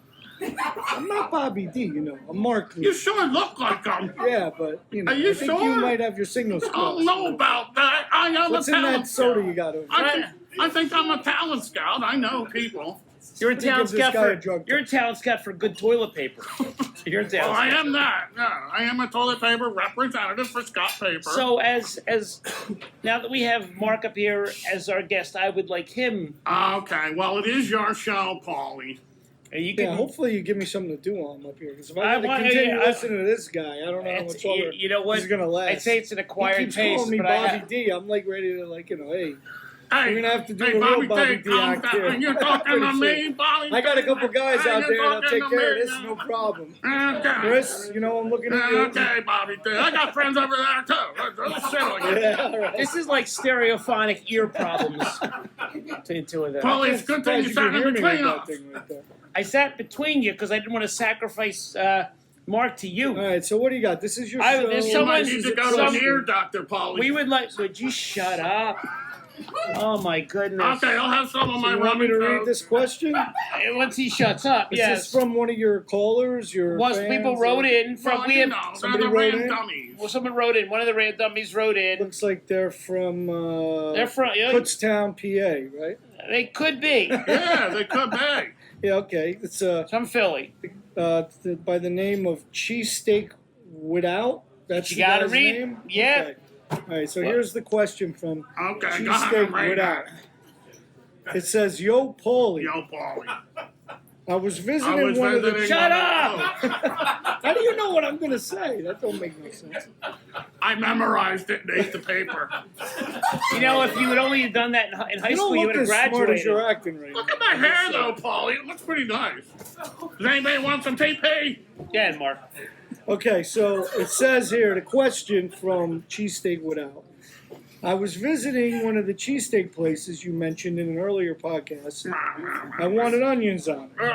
Speaker 8: I'm not Bobby D, you know. I'm Mark Lee.
Speaker 2: You sure look like him.
Speaker 8: Yeah, but, you know,
Speaker 2: Are you
Speaker 8: I think you
Speaker 2: sure?
Speaker 8: might have your signals
Speaker 2: I don't
Speaker 8: crossed.
Speaker 2: know about that. I am
Speaker 8: What's
Speaker 2: a
Speaker 8: in
Speaker 2: talent
Speaker 8: that soda
Speaker 2: scout.
Speaker 8: you got over
Speaker 2: I think I'm a talent scout. I know people.
Speaker 3: You're a
Speaker 8: Think
Speaker 3: town
Speaker 8: of this
Speaker 3: scout
Speaker 8: guy a
Speaker 3: for
Speaker 8: drug
Speaker 3: you're a town scout for good toilet paper. You're a town
Speaker 2: Well, I
Speaker 3: scout.
Speaker 2: am that. Yeah, I am a toilet paper representative for Scott Paper.
Speaker 3: So as now that we have Mark up here as our guest, I would like him.
Speaker 2: Okay, well, it is your show, Paulie.
Speaker 3: You can
Speaker 8: Yeah, hopefully you give me something to do while I'm up here. Because if
Speaker 3: I
Speaker 8: I got to
Speaker 3: want-
Speaker 8: continue
Speaker 3: yeah,
Speaker 8: listening to this guy, I don't know how
Speaker 3: it's-
Speaker 8: much longer
Speaker 3: you know what?
Speaker 8: this is going to last.
Speaker 3: I'd say it's an
Speaker 8: He
Speaker 3: acquired
Speaker 8: keeps
Speaker 3: taste,
Speaker 8: calling me
Speaker 3: but I
Speaker 8: Bobby D. I'm like ready to, like, you know, hey,
Speaker 2: Hey,
Speaker 8: We're gonna have to do
Speaker 2: hey,
Speaker 8: the real
Speaker 2: Bobby
Speaker 8: Bobby
Speaker 2: D,
Speaker 8: D
Speaker 2: calm
Speaker 8: act
Speaker 2: down.
Speaker 8: here.
Speaker 2: You're talking to
Speaker 8: Pretty
Speaker 2: me,
Speaker 8: soon.
Speaker 2: Bobby
Speaker 8: I got a
Speaker 2: D.
Speaker 8: couple guys
Speaker 2: Hey,
Speaker 8: out
Speaker 2: you're
Speaker 8: there that'll
Speaker 2: talking
Speaker 8: take
Speaker 2: to
Speaker 8: care of
Speaker 2: me
Speaker 8: this,
Speaker 2: now.
Speaker 8: no problem.
Speaker 2: Okay.
Speaker 8: Chris, you know I'm looking at you.
Speaker 2: Okay, Bobby D. I got friends over there, too. Don't sit on you.
Speaker 8: Yeah, all right.
Speaker 3: This is like stereophonic ear problems. to it.
Speaker 2: Paulie, it's a good thing
Speaker 8: Surprised
Speaker 2: you
Speaker 8: you
Speaker 2: sat
Speaker 8: could hear
Speaker 2: in
Speaker 8: me
Speaker 2: between
Speaker 8: with that
Speaker 2: us.
Speaker 8: thing right there.
Speaker 3: I sat between you because I didn't want to sacrifice Mark to you.
Speaker 8: All right, so what do you got? This is your
Speaker 3: I-
Speaker 8: show.
Speaker 3: there's
Speaker 2: You
Speaker 3: someone-
Speaker 2: might need to go to
Speaker 3: some-
Speaker 2: an ear doctor, Paulie.
Speaker 3: We would like. Would you shut up? Oh my goodness.
Speaker 2: Okay, I'll have some of my
Speaker 8: You want me to
Speaker 2: rubbing
Speaker 8: read
Speaker 2: coat.
Speaker 8: this question?
Speaker 3: Once he shuts up,
Speaker 8: Is
Speaker 3: yes.
Speaker 8: this from one of your callers? Your
Speaker 3: Was
Speaker 8: fans,
Speaker 3: people
Speaker 8: or-
Speaker 3: wrote in from
Speaker 2: Well,
Speaker 3: we
Speaker 2: you
Speaker 3: have
Speaker 2: know,
Speaker 8: somebody
Speaker 2: they're the
Speaker 8: wrote
Speaker 2: ram
Speaker 8: in?
Speaker 2: dummies.
Speaker 3: well someone wrote in. One of the red dummies wrote in.
Speaker 8: Looks like they're from
Speaker 3: They're from
Speaker 8: Kutztown, PA, right?
Speaker 3: they could be.
Speaker 2: Yeah, they could be.
Speaker 8: Yeah, okay. It's
Speaker 3: From Philly.
Speaker 8: by the name of Cheesesteak Without. That's
Speaker 3: You
Speaker 8: the
Speaker 3: gotta
Speaker 8: guy's
Speaker 3: read-
Speaker 8: name?
Speaker 3: yeah.
Speaker 8: Okay. All right, so here's the question from
Speaker 2: Okay, go ahead
Speaker 8: Cheesesteak
Speaker 2: and read
Speaker 8: Without.
Speaker 2: that.
Speaker 8: It says, Yo, Paulie,
Speaker 2: Yo, Paulie.
Speaker 8: I was
Speaker 2: I
Speaker 8: visiting
Speaker 2: was
Speaker 8: one of the...
Speaker 2: visiting
Speaker 3: Shut
Speaker 2: one
Speaker 3: up!
Speaker 2: of-
Speaker 8: How do you know what I'm going to say? That don't make no sense.
Speaker 2: I memorized it and ate the paper.
Speaker 3: You know, if you had only done that in high
Speaker 8: You
Speaker 3: school,
Speaker 8: don't
Speaker 3: you
Speaker 8: look
Speaker 3: would have
Speaker 8: as smart as
Speaker 3: graduated.
Speaker 8: you're acting right
Speaker 2: Look
Speaker 8: now.
Speaker 2: at my hair, though, Paulie. It looks pretty nice. Does anybody want some TP?
Speaker 3: Yeah, and Mark.
Speaker 8: Okay, so it says here, the question from Cheesesteak Without. I was visiting one of the cheesesteak places you mentioned in an earlier podcast. I wanted onions on it.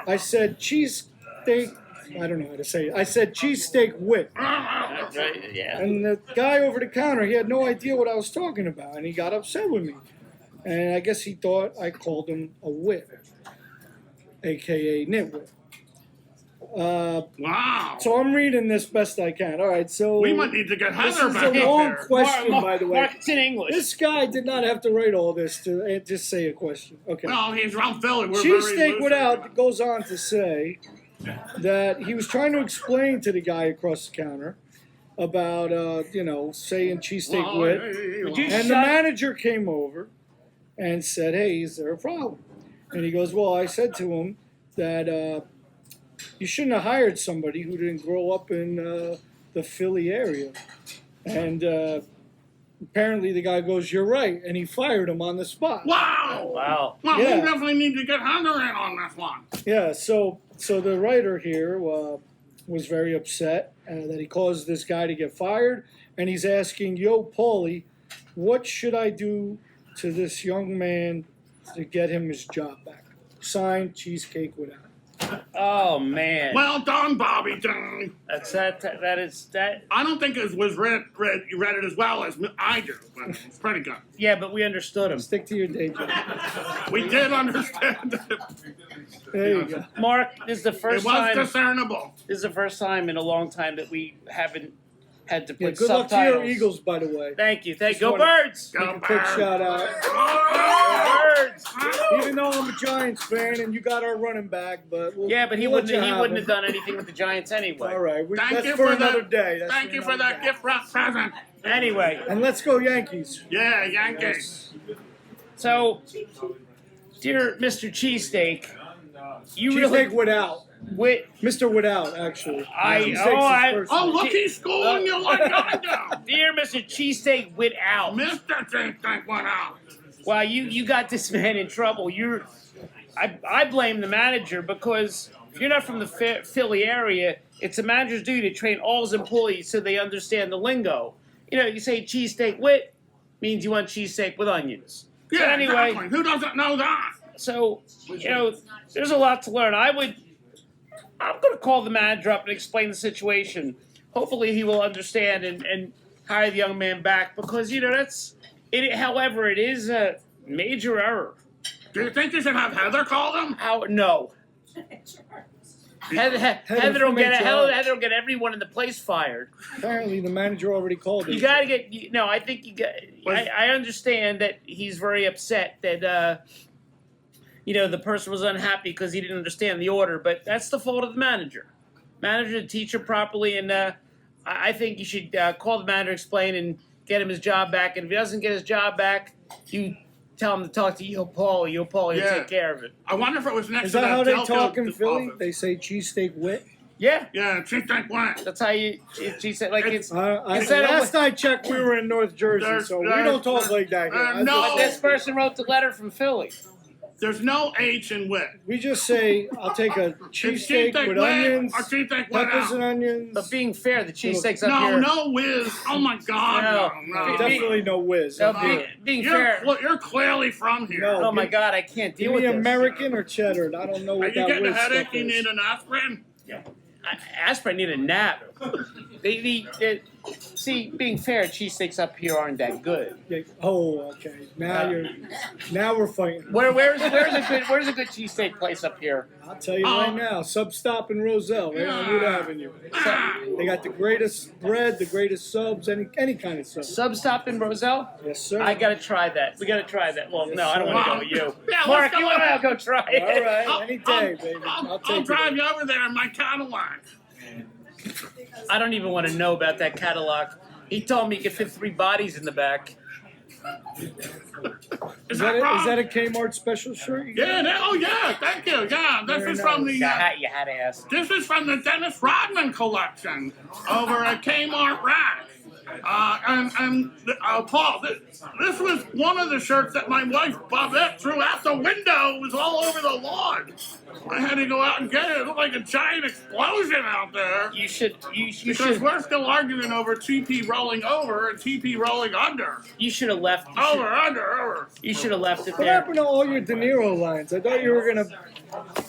Speaker 8: I said cheesesteak, I don't know how to say it. I said cheesesteak with.
Speaker 3: Right, yeah.
Speaker 8: And the guy over the counter, he had no idea what I was talking about, and he got upset with me. And I guess he thought I called him a wit, aka nitwit.
Speaker 2: Wow.
Speaker 8: So I'm reading this best I can. All right, so
Speaker 2: We might need to get
Speaker 8: this
Speaker 2: Heather
Speaker 8: is
Speaker 2: back
Speaker 8: a
Speaker 2: up
Speaker 8: long
Speaker 2: there.
Speaker 8: question,
Speaker 3: Mark,
Speaker 8: by the way.
Speaker 3: Mark, it's in English.
Speaker 8: This guy did not have to write all this to just say a question. Okay.
Speaker 2: Well, he's from Philly. We're very
Speaker 8: Cheesesteak
Speaker 2: loose
Speaker 8: Without
Speaker 2: with
Speaker 8: goes on to say that he was trying to explain to the guy across the counter about, saying cheesesteak
Speaker 2: Well,
Speaker 8: with.
Speaker 3: Would you
Speaker 8: And the
Speaker 3: shut-
Speaker 8: manager came over and said, hey, is there a problem? And he goes, well, I said to him that you shouldn't have hired somebody who didn't grow up in the Philly area. And apparently the guy goes, "You're right," and he fired him on the spot.
Speaker 2: Wow.
Speaker 3: Wow.
Speaker 2: Well,
Speaker 8: Yeah.
Speaker 2: we definitely need to get Hunter in on this one.
Speaker 8: Yeah, so the writer here was very upset that he caused this guy to get fired, and he's asking, "Yo, Paulie, what should I do to this young man to get him his job back?" Signed, Cheesecake Without.
Speaker 3: Oh man.
Speaker 2: Well done, Bobby Dang.
Speaker 3: That's that is that.
Speaker 2: I don't think it was read. You read it as well as I do, but it's pretty good.
Speaker 3: Yeah, but we understood him.
Speaker 8: Stick to your day job.
Speaker 2: We did understand it.
Speaker 8: There you go.
Speaker 3: Mark, this is the
Speaker 2: It
Speaker 3: first
Speaker 2: was
Speaker 3: time.
Speaker 2: discernible.
Speaker 3: This is the first time in a long time that we haven't had to put
Speaker 8: Yeah, good luck to
Speaker 3: subtitles.
Speaker 8: your Eagles, by the way.
Speaker 3: Thank you.
Speaker 8: Just
Speaker 3: Go
Speaker 8: wanna-
Speaker 3: Birds!
Speaker 2: Go
Speaker 8: Make a quick
Speaker 2: Birds.
Speaker 8: shout out.
Speaker 3: Birds!
Speaker 8: Even though I'm a Giants fan and you got our running back, but we'll,
Speaker 3: Yeah, but he
Speaker 8: we'll let
Speaker 3: wouldn't.
Speaker 8: you
Speaker 3: He
Speaker 8: have
Speaker 3: wouldn't
Speaker 8: him.
Speaker 3: have done anything with the Giants anyway.
Speaker 8: All right,
Speaker 2: Thank
Speaker 8: that's
Speaker 2: you
Speaker 8: for
Speaker 2: for
Speaker 8: another
Speaker 2: that.
Speaker 8: day. That's
Speaker 2: Thank you for
Speaker 8: another
Speaker 2: that
Speaker 8: day.
Speaker 2: gift present.
Speaker 3: Anyway,
Speaker 8: And let's go Yankees.
Speaker 2: Yeah, Yankees.
Speaker 3: so dear Mr. Cheesesteak, you
Speaker 8: Cheesesteak
Speaker 3: really
Speaker 8: Without. Mr. Without, actually.
Speaker 3: I-
Speaker 2: Oh, look, he's schooling you like I do.
Speaker 3: dear Mr. Cheesesteak without.
Speaker 2: Mr. Cheesesteak went out.
Speaker 3: Well, you got this man in trouble. I blame the manager because if you're not from the Philly area, it's a manager's duty to train all his employees so they understand the lingo. You know, you say cheesesteak with means you want cheesesteak with onions. So
Speaker 2: Yeah,
Speaker 3: anyway,
Speaker 2: exactly. Who doesn't know that?
Speaker 3: so you know, there's a lot to learn. I'm going to call the manager up and explain the situation. Hopefully, he will understand and hire the young man back because you know that's it. However, it is a major error.
Speaker 2: Do you think you should have Heather call them?
Speaker 3: No. Heather
Speaker 8: from
Speaker 3: will get
Speaker 8: HR.
Speaker 3: Heather will get everyone in the place fired.
Speaker 8: Apparently, the manager already called it.
Speaker 3: You got to get. No, I think you got. I understand that he's very upset that you know the person was unhappy because he didn't understand the order, but that's the fault of the manager. Manager to teach her properly, and I think you should call the manager, explain, and get him his job back. And if he doesn't get his job back, you tell him to talk to Yo Paulie. Yo Paulie will
Speaker 2: Yeah.
Speaker 3: take care of it.
Speaker 2: I wonder if it was next
Speaker 8: Is
Speaker 2: to
Speaker 8: that how they
Speaker 2: Delco
Speaker 8: talk in Philly?
Speaker 2: office.
Speaker 8: They say cheesesteak wit?
Speaker 3: Yeah,
Speaker 2: Yeah, Cheesesteak went.
Speaker 3: that's how she said. Like it's. Instead of-
Speaker 8: Last I checked, we were in North Jersey, so we don't talk like that here. I
Speaker 2: no.
Speaker 3: But this person wrote the letter from Philly.
Speaker 2: There's no H in wit.
Speaker 8: We just say, I'll take a
Speaker 2: It's
Speaker 8: cheesesteak with
Speaker 2: wet
Speaker 8: onions,
Speaker 2: or cheesesteak went
Speaker 8: peppers
Speaker 2: out.
Speaker 8: and onions.
Speaker 3: But being fair, the cheesesteak's up
Speaker 2: No,
Speaker 3: here.
Speaker 2: no whiz. Oh my God, no, no.
Speaker 8: Definitely no whiz.
Speaker 3: No,
Speaker 8: up here.
Speaker 3: being
Speaker 2: You're,
Speaker 3: fair.
Speaker 2: look, you're clearly from here.
Speaker 8: No.
Speaker 3: Oh my God, I can't deal
Speaker 8: Give
Speaker 3: with
Speaker 8: me
Speaker 3: this.
Speaker 8: American or cheddar. I don't know
Speaker 2: Are
Speaker 8: what
Speaker 2: you
Speaker 8: that
Speaker 2: getting a
Speaker 8: whiz
Speaker 2: headache?
Speaker 8: stuff
Speaker 2: You
Speaker 8: is.
Speaker 2: need an aspirin?
Speaker 3: Aspirin need a nap. See, being fair, cheesesteaks up here aren't that good.
Speaker 8: Yeah. Oh, okay. Now we're fighting.
Speaker 3: Where's a good cheesesteak place up here?
Speaker 8: I'll tell you right now, Substop in Roselle, right on Wood Avenue. They got the greatest bread, the greatest subs, any kind of sub.
Speaker 3: Substop in Roselle?
Speaker 8: Yes, sir.
Speaker 3: I gotta try that. We gotta try that. Well, no, I don't want to go with you.
Speaker 2: Yeah,
Speaker 3: Mark,
Speaker 2: let's
Speaker 3: you
Speaker 2: go.
Speaker 3: want to go try it?
Speaker 8: All right, any day, baby.
Speaker 2: I'll
Speaker 8: take
Speaker 2: drive
Speaker 8: it.
Speaker 2: you over there in my Cadillac.
Speaker 3: I don't even want to know about that Cadillac. He told me he could fit 3 bodies in the back.
Speaker 2: Is that
Speaker 8: Is
Speaker 2: wrong?
Speaker 8: that a Kmart special shirt?
Speaker 2: Yeah, oh yeah, thank you. Yeah, this
Speaker 8: Very
Speaker 2: is from the
Speaker 3: You had to ask.
Speaker 2: this is from the Dennis Rodman collection over at Kmart Rack. Paul, this was one of the shirts that my wife Bobette threw out the window. It was all over the lawn. I had to go out and get it. It looked like a giant explosion out there.
Speaker 3: You should
Speaker 2: Because we're still arguing over TP rolling over and TP rolling under.
Speaker 3: you should have left.
Speaker 2: Over.
Speaker 3: You should have left it
Speaker 8: What
Speaker 3: there.
Speaker 8: happened to all your De Niro lines? I thought you were gonna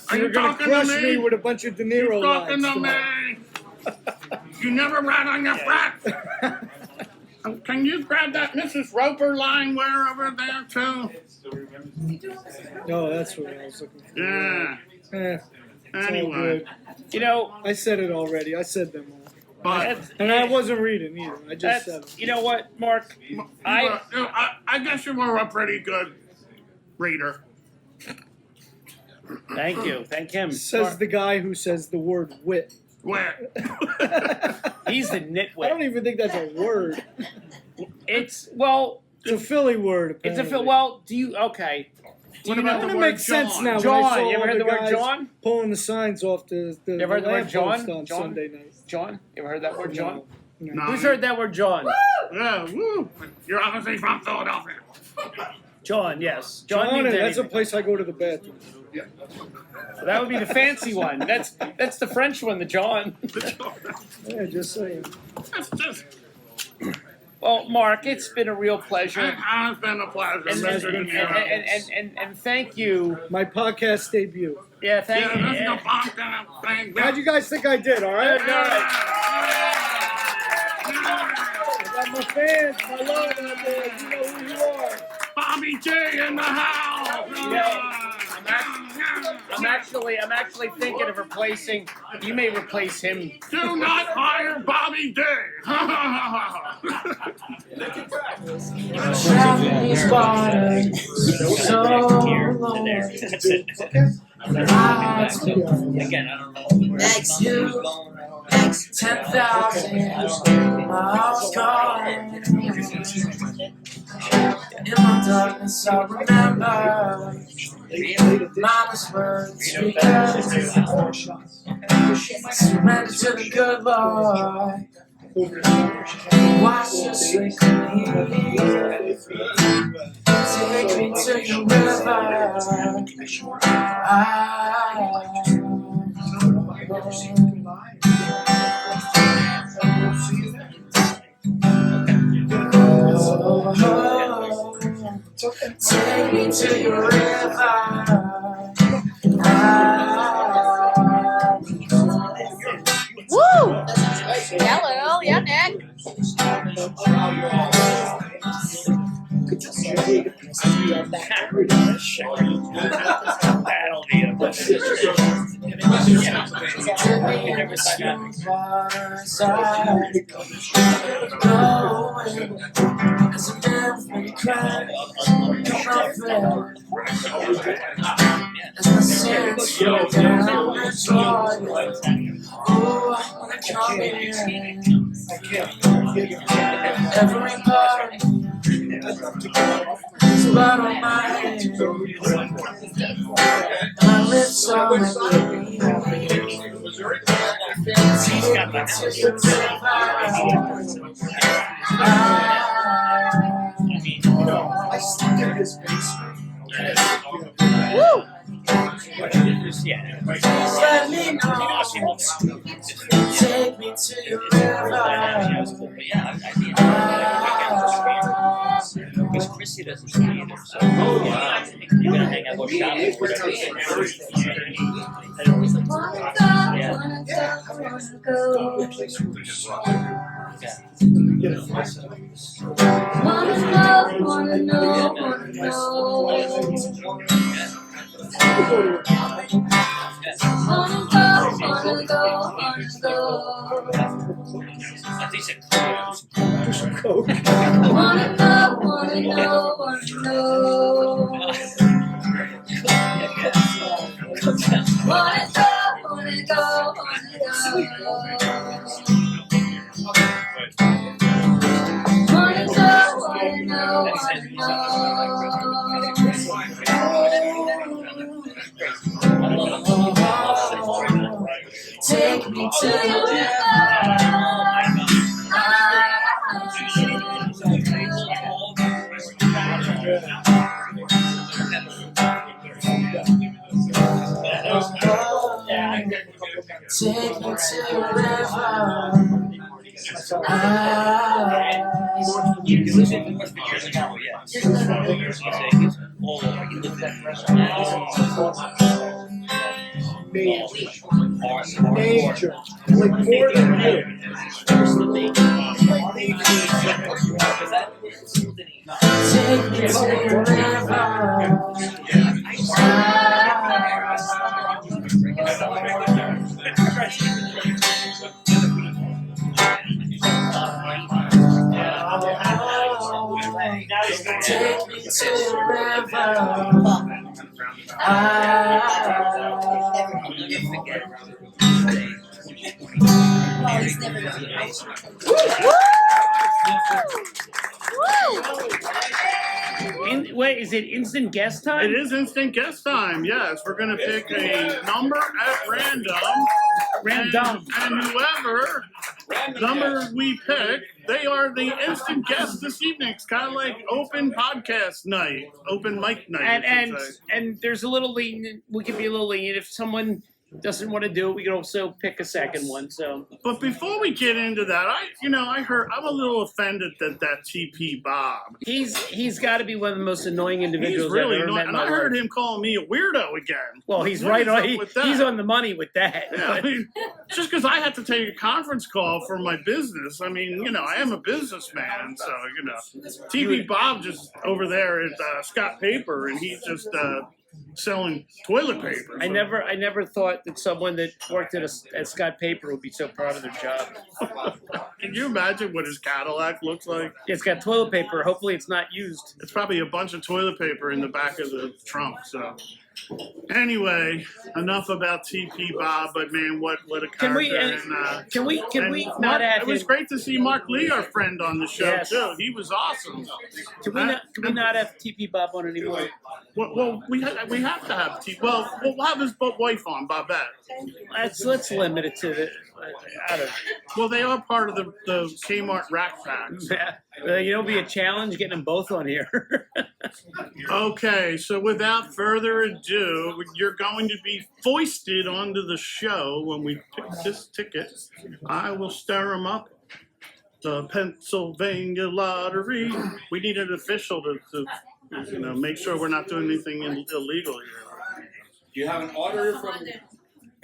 Speaker 2: Are you
Speaker 8: gonna
Speaker 2: talking to
Speaker 8: crush
Speaker 2: me?
Speaker 8: me with a bunch of De Niro
Speaker 2: Talking
Speaker 8: lines.
Speaker 2: to me. You never ran on your frat. Can you grab that Mrs. Roper line where over there too?
Speaker 8: No, that's what I was looking for.
Speaker 2: Yeah.
Speaker 8: It's all
Speaker 2: Anyway,
Speaker 8: good.
Speaker 3: You know,
Speaker 8: I said it already. I said them all.
Speaker 2: but
Speaker 8: And I wasn't reading either. I just said
Speaker 3: that's
Speaker 8: them.
Speaker 3: you know what, Mark.
Speaker 2: I guess you were a pretty good reader.
Speaker 3: Thank you. Thank him.
Speaker 8: Says the guy who says the word wit.
Speaker 2: Where?
Speaker 3: He's the
Speaker 8: I don't
Speaker 3: nitwit.
Speaker 8: even think that's a word.
Speaker 3: It's well,
Speaker 8: It's a Philly word.
Speaker 3: it's a
Speaker 8: Apparently.
Speaker 3: well. Do you okay?
Speaker 2: What about the
Speaker 8: It
Speaker 2: word
Speaker 8: makes sense
Speaker 2: John?
Speaker 8: now. when I
Speaker 3: John,
Speaker 8: saw
Speaker 3: you ever
Speaker 8: all
Speaker 3: heard the word
Speaker 8: guys
Speaker 3: John?
Speaker 8: Pulling the signs off the
Speaker 3: You ever heard the word
Speaker 8: lamppost
Speaker 3: John?
Speaker 8: on
Speaker 3: John?
Speaker 8: Sunday night.
Speaker 3: John? You ever heard that word, John?
Speaker 8: No.
Speaker 2: No.
Speaker 3: Who's heard that word, John?
Speaker 2: Yeah, woo. You're obviously from Philadelphia.
Speaker 3: John, yes.
Speaker 8: John,
Speaker 3: means
Speaker 8: that's a
Speaker 3: anything.
Speaker 8: place I go to the bathroom.
Speaker 3: That would be the fancy one. That's the French one, the John.
Speaker 8: Yeah, just saying.
Speaker 2: That's just.
Speaker 3: Well, Mark, it's been a real pleasure.
Speaker 2: It's been a pleasure, Mr. DeMuro.
Speaker 3: And thank you.
Speaker 8: My podcast debut.
Speaker 3: Yeah, thank
Speaker 2: Yeah, this is
Speaker 3: you.
Speaker 2: the podcast thing.
Speaker 8: How'd you guys think I did? All right.
Speaker 3: Good, all right.
Speaker 8: I got my fans, my love out there. You know who you are.
Speaker 2: Bobby J in the house.
Speaker 3: I'm actually thinking of replacing. You may replace him.
Speaker 2: Do not hire Bobby J.
Speaker 6: Traveling these waters so long.
Speaker 9: Again, I don't know.
Speaker 6: Next you, next 10,000 miles gone. In my darkness, I remember Mama's words because surrender to the good Lord. Wash us straight clean. Take me to your river. Take me to your river.
Speaker 4: Woo! Hello, yeah, Nick.
Speaker 9: That'll be a
Speaker 6: Everybody is blood on my hands. My lips are clean.
Speaker 4: Woo!
Speaker 6: Let me know. Take me to your river.
Speaker 9: Because Chrissy doesn't see either, so you're gonna hang out or shopping, whatever.
Speaker 4: Wanna know.
Speaker 9: At least it's
Speaker 4: Wanna know.
Speaker 6: Take me to your river. Take me to your river.
Speaker 9: You live in North Jersey now, yeah. All over. You live there.
Speaker 8: Major. Like more than you.
Speaker 6: Take me to your river. Take me to your river.
Speaker 3: Wait, is it instant guest time?
Speaker 2: It is instant guest time. Yes, we're gonna pick a number at random.
Speaker 3: Random.
Speaker 2: And whoever number we pick, they are the instant guest this evening. It's kind of like open podcast night, open mic night.
Speaker 3: And
Speaker 2: I should say.
Speaker 3: and there's a little lenient. We can be a little lenient if someone doesn't want to do it. We can also pick a second one. So
Speaker 2: But before we get into that, I heard I'm a little offended that TP Bob.
Speaker 3: he's got to be one of the most annoying
Speaker 2: He's
Speaker 3: individuals
Speaker 2: really
Speaker 3: I've ever
Speaker 2: annoying,
Speaker 3: met in
Speaker 2: and
Speaker 3: my
Speaker 2: I heard
Speaker 3: life.
Speaker 2: him calling me a weirdo again.
Speaker 3: Well, he's
Speaker 2: What
Speaker 3: right
Speaker 2: is
Speaker 3: on.
Speaker 2: up with that?
Speaker 3: He's on the money with that.
Speaker 2: Yeah, I mean, just because I had to take a conference call for my business, I mean, I am a businessman, so TP Bob just over there at Scott Paper, and he's just selling toilet paper.
Speaker 3: I never thought that someone that worked at Scott Paper would be so proud of their job.
Speaker 2: Can you imagine what his Cadillac looks like?
Speaker 3: It's got toilet paper. Hopefully, it's not used.
Speaker 2: It's probably a bunch of toilet paper in the back of the trunk. So, anyway, enough about TP Bob. But man, what a
Speaker 3: Can we?
Speaker 2: character!
Speaker 3: Can we
Speaker 2: and
Speaker 3: not
Speaker 2: Mark,
Speaker 3: have
Speaker 2: it was
Speaker 3: him?
Speaker 2: great to see Mark Lee, our friend, on the show
Speaker 3: Yes.
Speaker 2: too. He was awesome.
Speaker 3: Can we not have TP Bob on anymore?
Speaker 2: Well, we have to have T. Well, we'll have his wife on, Bobette.
Speaker 3: Let's limit it to the. I don't
Speaker 2: Well, they are part of the Kmart Rack Packs.
Speaker 3: know. It'll be a challenge getting them both on here.
Speaker 2: Okay, so without further ado, you're going to be foisted onto the show when we pick this ticket. I will stir them up. The Pennsylvania Lottery. We need an official to make sure we're not doing anything illegal here.
Speaker 5: Do you have an auditor from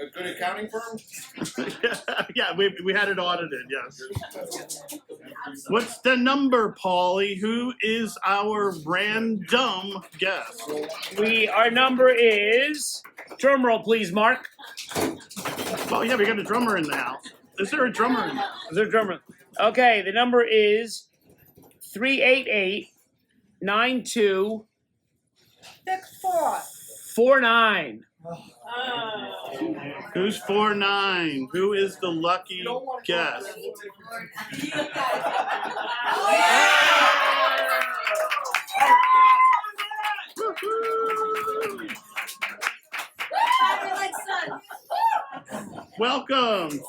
Speaker 5: a good accounting firm?
Speaker 2: Yeah, we had it audited, yes. What's the number, Paulie? Who is our random guest?
Speaker 3: Our number is. Drum roll, please, Mark.
Speaker 2: Oh, yeah, we got a drummer in the house. Is there a drummer in the house?
Speaker 3: Is there a drummer? Okay, the number is 388-9249.
Speaker 2: Who's 4'9"? Who is the lucky guest? Woo-hoo! Welcome.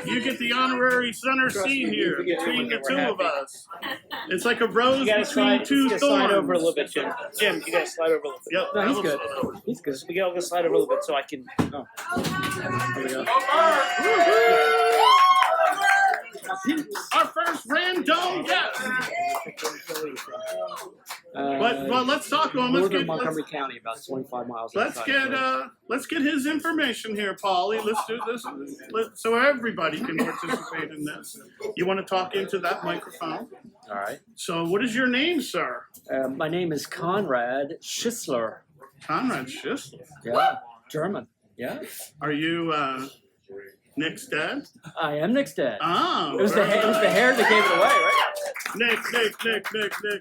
Speaker 2: You get the honorary center seat here between the two of us. It's like a rose
Speaker 3: You gotta
Speaker 2: between two
Speaker 3: slide over a
Speaker 2: thorns.
Speaker 3: little bit, Jim. Jim, you gotta slide over a little bit.
Speaker 2: Yep,
Speaker 3: No, he's
Speaker 2: that
Speaker 3: good.
Speaker 2: was-
Speaker 3: He's good. We gotta slide over a little bit so I can. Oh. There we go.
Speaker 2: Our first random guest. But let's talk to him.
Speaker 10: Northern Montgomery County, about 25 miles
Speaker 2: Let's get his information here, Paulie. Let's do this so everybody can participate in this. You want to talk into that microphone?
Speaker 10: All right.
Speaker 2: So, what is your name, sir?
Speaker 10: My name is Conrad Schisler.
Speaker 2: Conrad Schisler.
Speaker 10: Yeah, German. Yeah.
Speaker 2: Are you Nick's dad?
Speaker 10: I am Nick's dad.
Speaker 2: Oh,
Speaker 10: It was the hair that gave it away, right?
Speaker 2: Nick.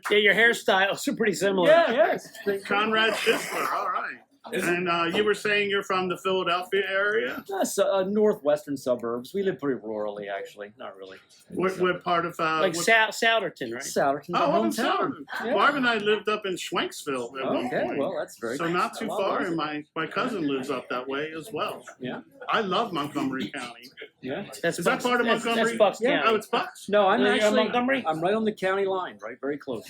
Speaker 3: Yeah, your hairstyles are pretty similar.
Speaker 10: Yeah.
Speaker 2: Conrad Schisler. All right. And you were saying you're from the Philadelphia area?
Speaker 10: Northwestern suburbs. We live pretty rurally, actually. Not really.
Speaker 2: What part of
Speaker 3: Like
Speaker 2: what-
Speaker 3: Souderton, right?
Speaker 10: Souderton's
Speaker 2: Oh,
Speaker 10: our
Speaker 2: I'm
Speaker 10: hometown.
Speaker 2: sorry.
Speaker 10: Yeah.
Speaker 2: Barb and I lived up in Schwenksville at one
Speaker 10: Okay,
Speaker 2: point.
Speaker 10: well, that's very
Speaker 2: So not too
Speaker 10: well,
Speaker 2: far,
Speaker 10: that's-
Speaker 2: and my cousin lives up that way as well.
Speaker 10: Yeah.
Speaker 2: I love Montgomery County.
Speaker 10: Yeah.
Speaker 3: That's
Speaker 2: Is that part of Montgomery?
Speaker 3: That's Bucks
Speaker 10: Yeah.
Speaker 3: County.
Speaker 2: Oh, it's Bucks?
Speaker 10: No, I'm
Speaker 3: You're in
Speaker 10: actually
Speaker 3: Montgomery?
Speaker 10: I'm right on the county line, right? Very close.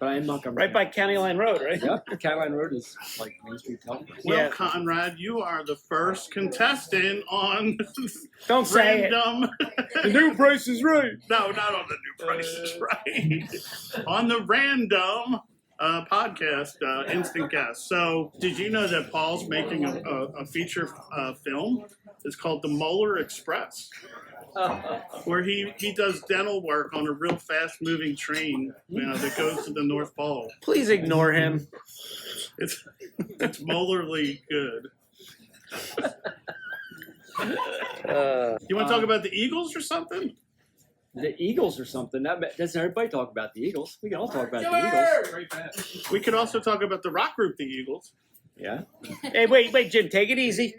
Speaker 10: But I'm Montgomery.
Speaker 3: Right by County Line Road, right?
Speaker 10: Yeah, County Line Road is like Main Street Telephone.
Speaker 2: Well,
Speaker 3: Yeah.
Speaker 2: Conrad, you are the first contestant on
Speaker 3: Don't say it.
Speaker 2: Random.
Speaker 10: The new price is right.
Speaker 2: No, not on the new prices, right? On the Random podcast, Instant Guest. So, did you know that Paul's making a feature film? It's called The Molar Express, where he does dental work on a real fast-moving train, that goes to the North Pole.
Speaker 3: Please ignore him.
Speaker 2: It's molarly good. You want to talk about the Eagles or something?
Speaker 10: The Eagles or something. Doesn't everybody talk about the Eagles? We can all talk about the Eagles.
Speaker 2: We could also talk about the rock group, the Eagles.
Speaker 10: Yeah.
Speaker 3: Hey, wait, Jim, take it easy.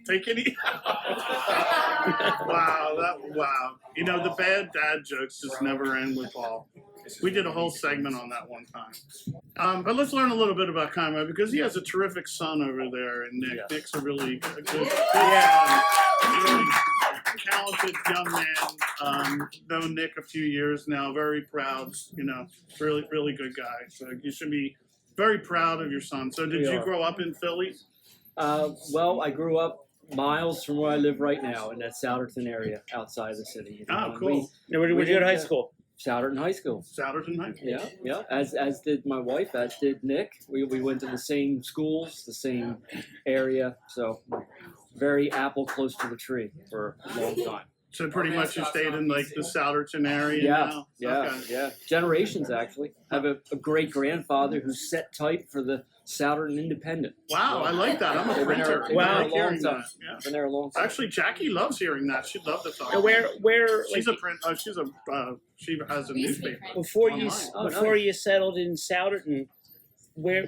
Speaker 2: Take it easy. Wow. You know, the bad dad jokes just never end with Paul. We did a whole segment on that one time. But let's learn a little bit about Conrad because he has a terrific son over there, and Nick.
Speaker 10: Yeah.
Speaker 2: Nick's a really good
Speaker 3: Yeah.
Speaker 2: really talented young man. Known Nick a few years now. Very proud. Really, really good guy. So you should be very proud of your son. So did
Speaker 10: We
Speaker 2: you
Speaker 10: are.
Speaker 2: grow up in Philly?
Speaker 10: Well, I grew up miles from where I live right now in that Souderton area outside the city.
Speaker 2: Oh,
Speaker 10: and
Speaker 2: cool.
Speaker 3: Now, where did you go to high school?
Speaker 10: Souderton High School.
Speaker 2: Souderton High School.
Speaker 10: Yeah, yeah. As did my wife, as did Nick. We went to the same schools, the same area. So very apple close to the tree for a long time.
Speaker 2: So pretty much you stayed in like the Souderton area
Speaker 10: Yeah,
Speaker 2: now?
Speaker 10: yeah,
Speaker 2: Okay.
Speaker 10: yeah. Generations actually. I have a great grandfather who set type for the Souderton Independent.
Speaker 2: Wow, I like that. I'm a
Speaker 10: They've been
Speaker 2: printer.
Speaker 10: there-
Speaker 2: I
Speaker 10: they've
Speaker 2: like
Speaker 10: been there a
Speaker 2: hearing
Speaker 10: long time.
Speaker 2: that. Yeah.
Speaker 10: Been there a long time.
Speaker 2: Actually, Jackie loves hearing that. She'd love to talk.
Speaker 3: Now, where
Speaker 2: She's
Speaker 3: like,
Speaker 2: a print. She has a newspaper.
Speaker 3: before
Speaker 2: Online.
Speaker 3: you settled in Souderton, where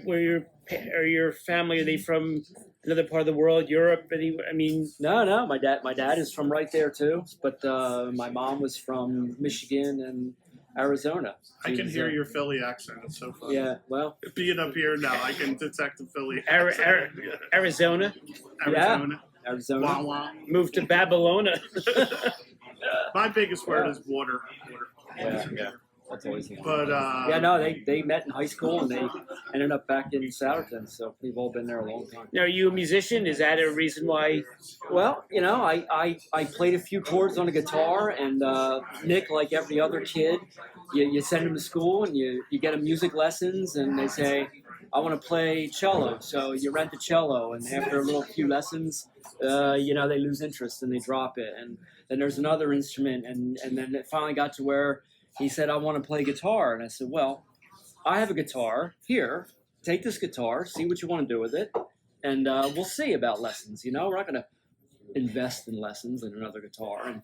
Speaker 3: your family, are they from another part of the world, Europe? I mean,
Speaker 10: No. My dad is from right there too, but my mom was from Michigan and Arizona.
Speaker 2: I
Speaker 10: She
Speaker 2: can
Speaker 10: was,
Speaker 2: hear your Philly accent. It's so funny.
Speaker 10: Yeah, well,
Speaker 2: Being up here now, I can detect the Philly
Speaker 3: Arizona,
Speaker 2: Arizona.
Speaker 10: Arizona.
Speaker 2: Wah, wah.
Speaker 3: moved to Babylona.
Speaker 2: My biggest word is water.
Speaker 10: Yeah. That's always the one.
Speaker 2: But
Speaker 10: Yeah, no, they met in high school and they ended up back in Souderton, so we've all been there a long time.
Speaker 3: Now, are you a musician? Is that a reason why?
Speaker 10: Well, I played a few chords on a guitar, and Nick, like every other kid, you send him to school and you get him music lessons, and they say, I want to play cello, so you rent the cello, and after a little few lessons, they lose interest and they drop it, and then there's another instrument, and then it finally got to where he said, I want to play guitar, and I said, well, I have a guitar here. Take this guitar, see what you want to do with it, and we'll see about lessons. We're not going to invest in lessons in another guitar. And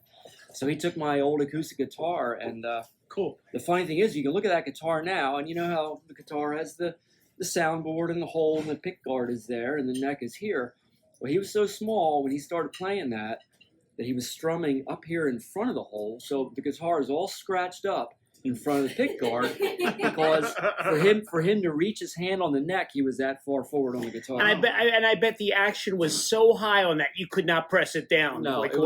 Speaker 10: so he took my old acoustic guitar, and
Speaker 2: cool.
Speaker 10: The funny thing is, you can look at that guitar now, and you know how the guitar has the soundboard and the hole, and the pick guard is there, and the neck is here. Well, he was so small when he started playing that he was strumming up here in front of the hole, so the guitar is all scratched up in front of the pick guard because for him to reach his hand on the neck, he was that far forward on the guitar.
Speaker 3: And I bet the action was so high on that you could not press it down.
Speaker 10: No,
Speaker 3: like
Speaker 10: it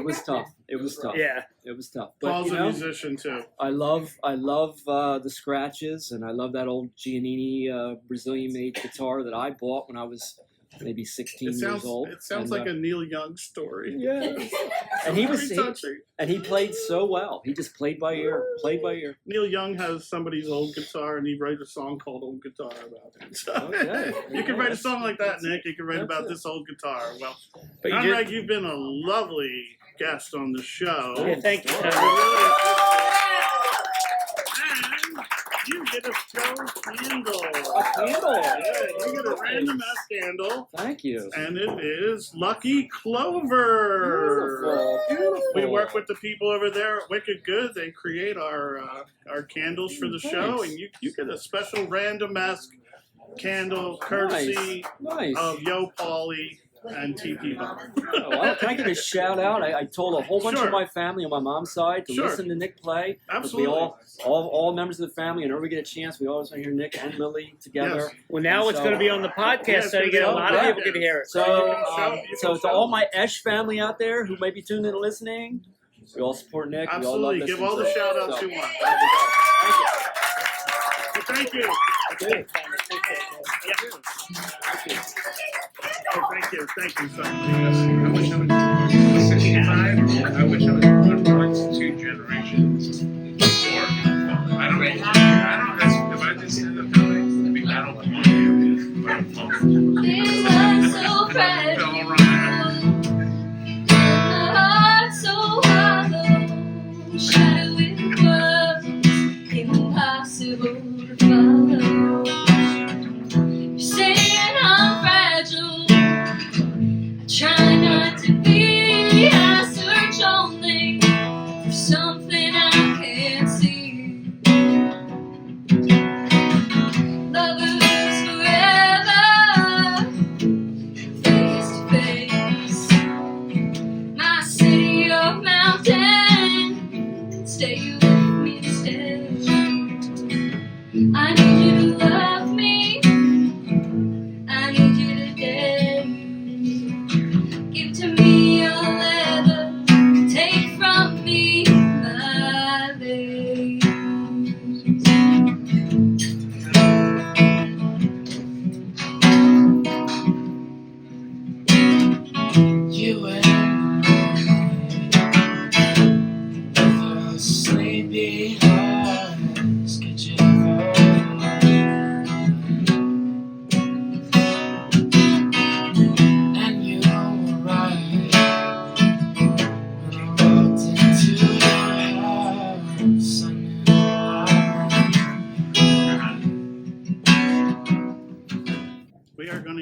Speaker 10: was tough. It was tough.
Speaker 3: Yeah,
Speaker 10: it was tough. But
Speaker 2: Paul's a musician too.
Speaker 10: I love the scratches, and I love that old Giannini Brazilian-made guitar that I bought when I was maybe 16 years old.
Speaker 2: It sounds like a Neil Young story.
Speaker 10: Yeah. And he played so well. He just played by ear.
Speaker 2: Neil Young has somebody's old guitar, and he wrote a song called "Old Guitar" about it. So
Speaker 10: Okay.
Speaker 2: you can write a song like that, Nick. You can write about this old guitar. Well,
Speaker 3: But you
Speaker 2: Conrad, you've been a lovely guest on the show.
Speaker 3: yeah, thank you.
Speaker 2: And you get a show candle.
Speaker 10: A candle.
Speaker 2: Yeah, you get a random ass candle.
Speaker 10: Thank you.
Speaker 2: And it is Lucky Clover.
Speaker 10: Beautiful.
Speaker 2: We work with the people over there at Wicked Good. They create our candles for the show, and you get a special random ass candle courtesy
Speaker 10: Nice.
Speaker 2: of Yo Paulie and TP Bar.
Speaker 10: Oh, well, can I give a shout out? I told a whole bunch
Speaker 2: Sure.
Speaker 10: of my family on my mom's side to
Speaker 2: Sure.
Speaker 10: listen to Nick play. 'Cause
Speaker 2: Absolutely.
Speaker 10: We all members of the family, and whenever we get a chance, we always want to hear Nick and Lily together.
Speaker 2: Yes.
Speaker 3: Well, now it's
Speaker 10: So-
Speaker 3: going to be on the podcast,
Speaker 2: Yeah,
Speaker 3: so you get a lot of people can hear it.
Speaker 10: So,
Speaker 2: You can
Speaker 10: so
Speaker 2: show-
Speaker 10: to all my Esh family out there who may be tuned in and listening, we all support Nick. We all love
Speaker 2: Absolutely. Give
Speaker 10: listening
Speaker 2: all
Speaker 10: to
Speaker 2: the
Speaker 10: him.
Speaker 2: shout outs
Speaker 10: So,
Speaker 2: you want.
Speaker 10: Thank you.
Speaker 2: Thank you.
Speaker 10: Thank you.
Speaker 2: Thank you. Thank you so much.
Speaker 5: I wish I was 65. I wish I was born 2 generations before. I don't know. If I just in the building, I don't want to.
Speaker 4: This life's so fragile,
Speaker 5: Fell around.
Speaker 4: my heart so hollow, shadowy words, impossible to follow. You're saying I'm fragile, I try not to be, I search only for something I can't see. Lovers forever, face to face. My city of mountain, stay with me instead.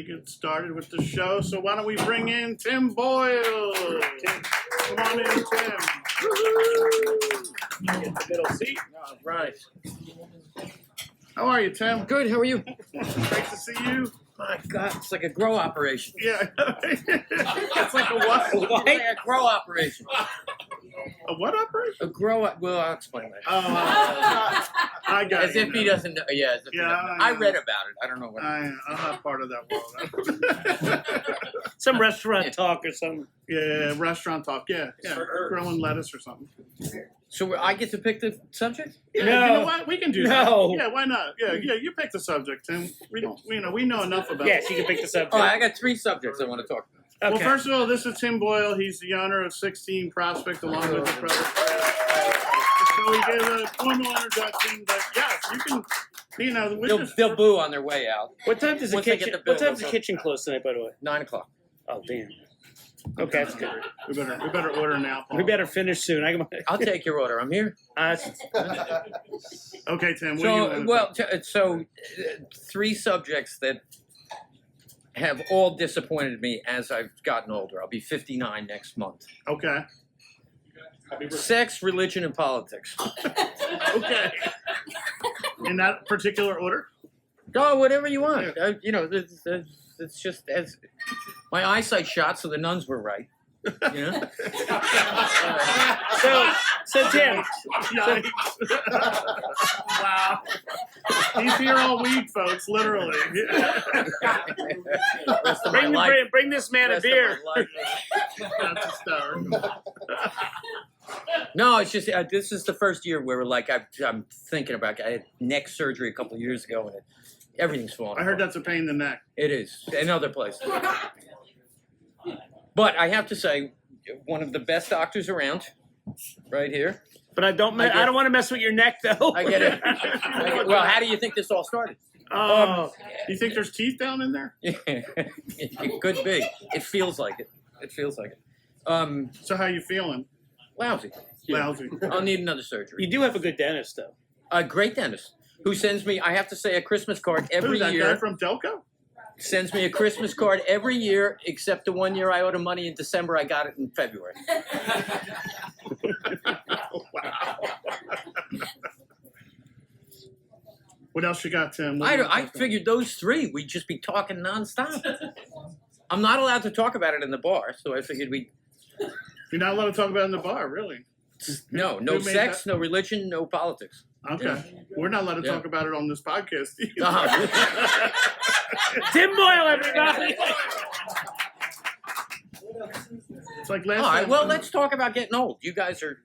Speaker 2: finally get started with the show. So why don't we bring in Tim Boyle? Come on in, Tim.
Speaker 3: Get the middle seat.
Speaker 11: All right.
Speaker 2: How are you, Tim?
Speaker 11: Good. How are you?
Speaker 2: Great to see you.
Speaker 11: My God, it's like a grow operation.
Speaker 2: Yeah. It's like a what?
Speaker 11: It's like a grow operation.
Speaker 2: A what operation?
Speaker 11: A grow. Well, I'll explain that.
Speaker 2: I got
Speaker 11: As
Speaker 2: it.
Speaker 11: if he doesn't know. Yeah. As if he
Speaker 2: Yeah,
Speaker 11: doesn't know.
Speaker 2: I
Speaker 11: I
Speaker 2: know.
Speaker 11: read about it. I don't know what.
Speaker 2: I'm not part of that world.
Speaker 3: Some restaurant talk or something.
Speaker 2: Yeah, restaurant talk. Yeah. Growing lettuce or something.
Speaker 11: So I get to pick the subject?
Speaker 2: Yeah,
Speaker 3: No.
Speaker 2: you know what? We can do that.
Speaker 3: No.
Speaker 2: Yeah, why not? Yeah, you pick the subject, Tim. We know enough about
Speaker 3: Yes,
Speaker 2: it.
Speaker 3: you can pick the subject.
Speaker 11: Oh, I got 3 subjects I want to talk about.
Speaker 3: Okay.
Speaker 2: Well, first of all, this is Tim Boyle. He's the owner of 16 Prospect, along with his brother. So we gave a formal introduction, but yes, you can. We just
Speaker 11: They'll boo on their way out.
Speaker 3: What time does the
Speaker 11: Once they
Speaker 3: kitchen?
Speaker 11: get the bill,
Speaker 3: What time's the
Speaker 11: they'll-
Speaker 3: kitchen close tonight? By the way.
Speaker 11: 9 o'clock.
Speaker 3: Oh damn. Okay, that's good.
Speaker 2: we better order now. Paul.
Speaker 3: We better finish soon.
Speaker 11: I'll take your order. I'm here.
Speaker 2: Okay, Tim. What do you
Speaker 11: So,
Speaker 2: want
Speaker 11: well, 3 subjects that have all disappointed me as I've gotten older. I'll be 59 next month.
Speaker 2: Okay.
Speaker 11: Sex, religion, and politics.
Speaker 2: Okay. In that particular order?
Speaker 11: Oh, whatever you want. It's just as my eyesight shot, so the nuns were right. You know.
Speaker 3: So Tim.
Speaker 2: Yikes. Wow. He's here all week, folks. Literally.
Speaker 11: Rest of my life.
Speaker 3: Bring this man a
Speaker 11: Rest of
Speaker 3: beer.
Speaker 11: my life.
Speaker 2: That's hysterical.
Speaker 11: No, it's just this is the first year where I'm thinking about. I had neck surgery a couple of years ago, and everything's falling.
Speaker 2: I heard
Speaker 11: apart.
Speaker 2: that's a pain in the neck.
Speaker 11: It is, and other places. But I have to say, one of the best doctors around, right here.
Speaker 3: But I don't want to mess with your neck though.
Speaker 11: I get it. Well, how do you think this all started?
Speaker 3: Oh.
Speaker 2: You think there's teeth down in there?
Speaker 11: It could be. It feels like it. It feels like it.
Speaker 2: So how you feeling?
Speaker 11: Lousy.
Speaker 2: Lousy.
Speaker 11: I'll need another surgery.
Speaker 3: You do have a good dentist though.
Speaker 11: A great dentist who sends me, I have to say, a Christmas card every
Speaker 2: Who's that
Speaker 11: year.
Speaker 2: guy from Delco?
Speaker 11: Sends me a Christmas card every year, except the one year I owed him money in December. I got it in February.
Speaker 2: Wow. What else you got, Tim?
Speaker 11: I figured those 3, we'd just be talking nonstop. I'm not allowed to talk about it in the bar, so I figured we'd.
Speaker 2: You're not allowed to talk about it in the bar, really?
Speaker 11: No
Speaker 2: Who made
Speaker 11: sex,
Speaker 2: that?
Speaker 11: no religion, no politics.
Speaker 2: Okay.
Speaker 11: Yeah.
Speaker 2: We're not allowed to
Speaker 11: Yeah.
Speaker 2: talk about it on this podcast either.
Speaker 11: Uh-huh.
Speaker 3: Tim Boyle, everybody.
Speaker 2: It's like last
Speaker 11: All right,
Speaker 2: time.
Speaker 11: well, let's talk about getting old. You guys are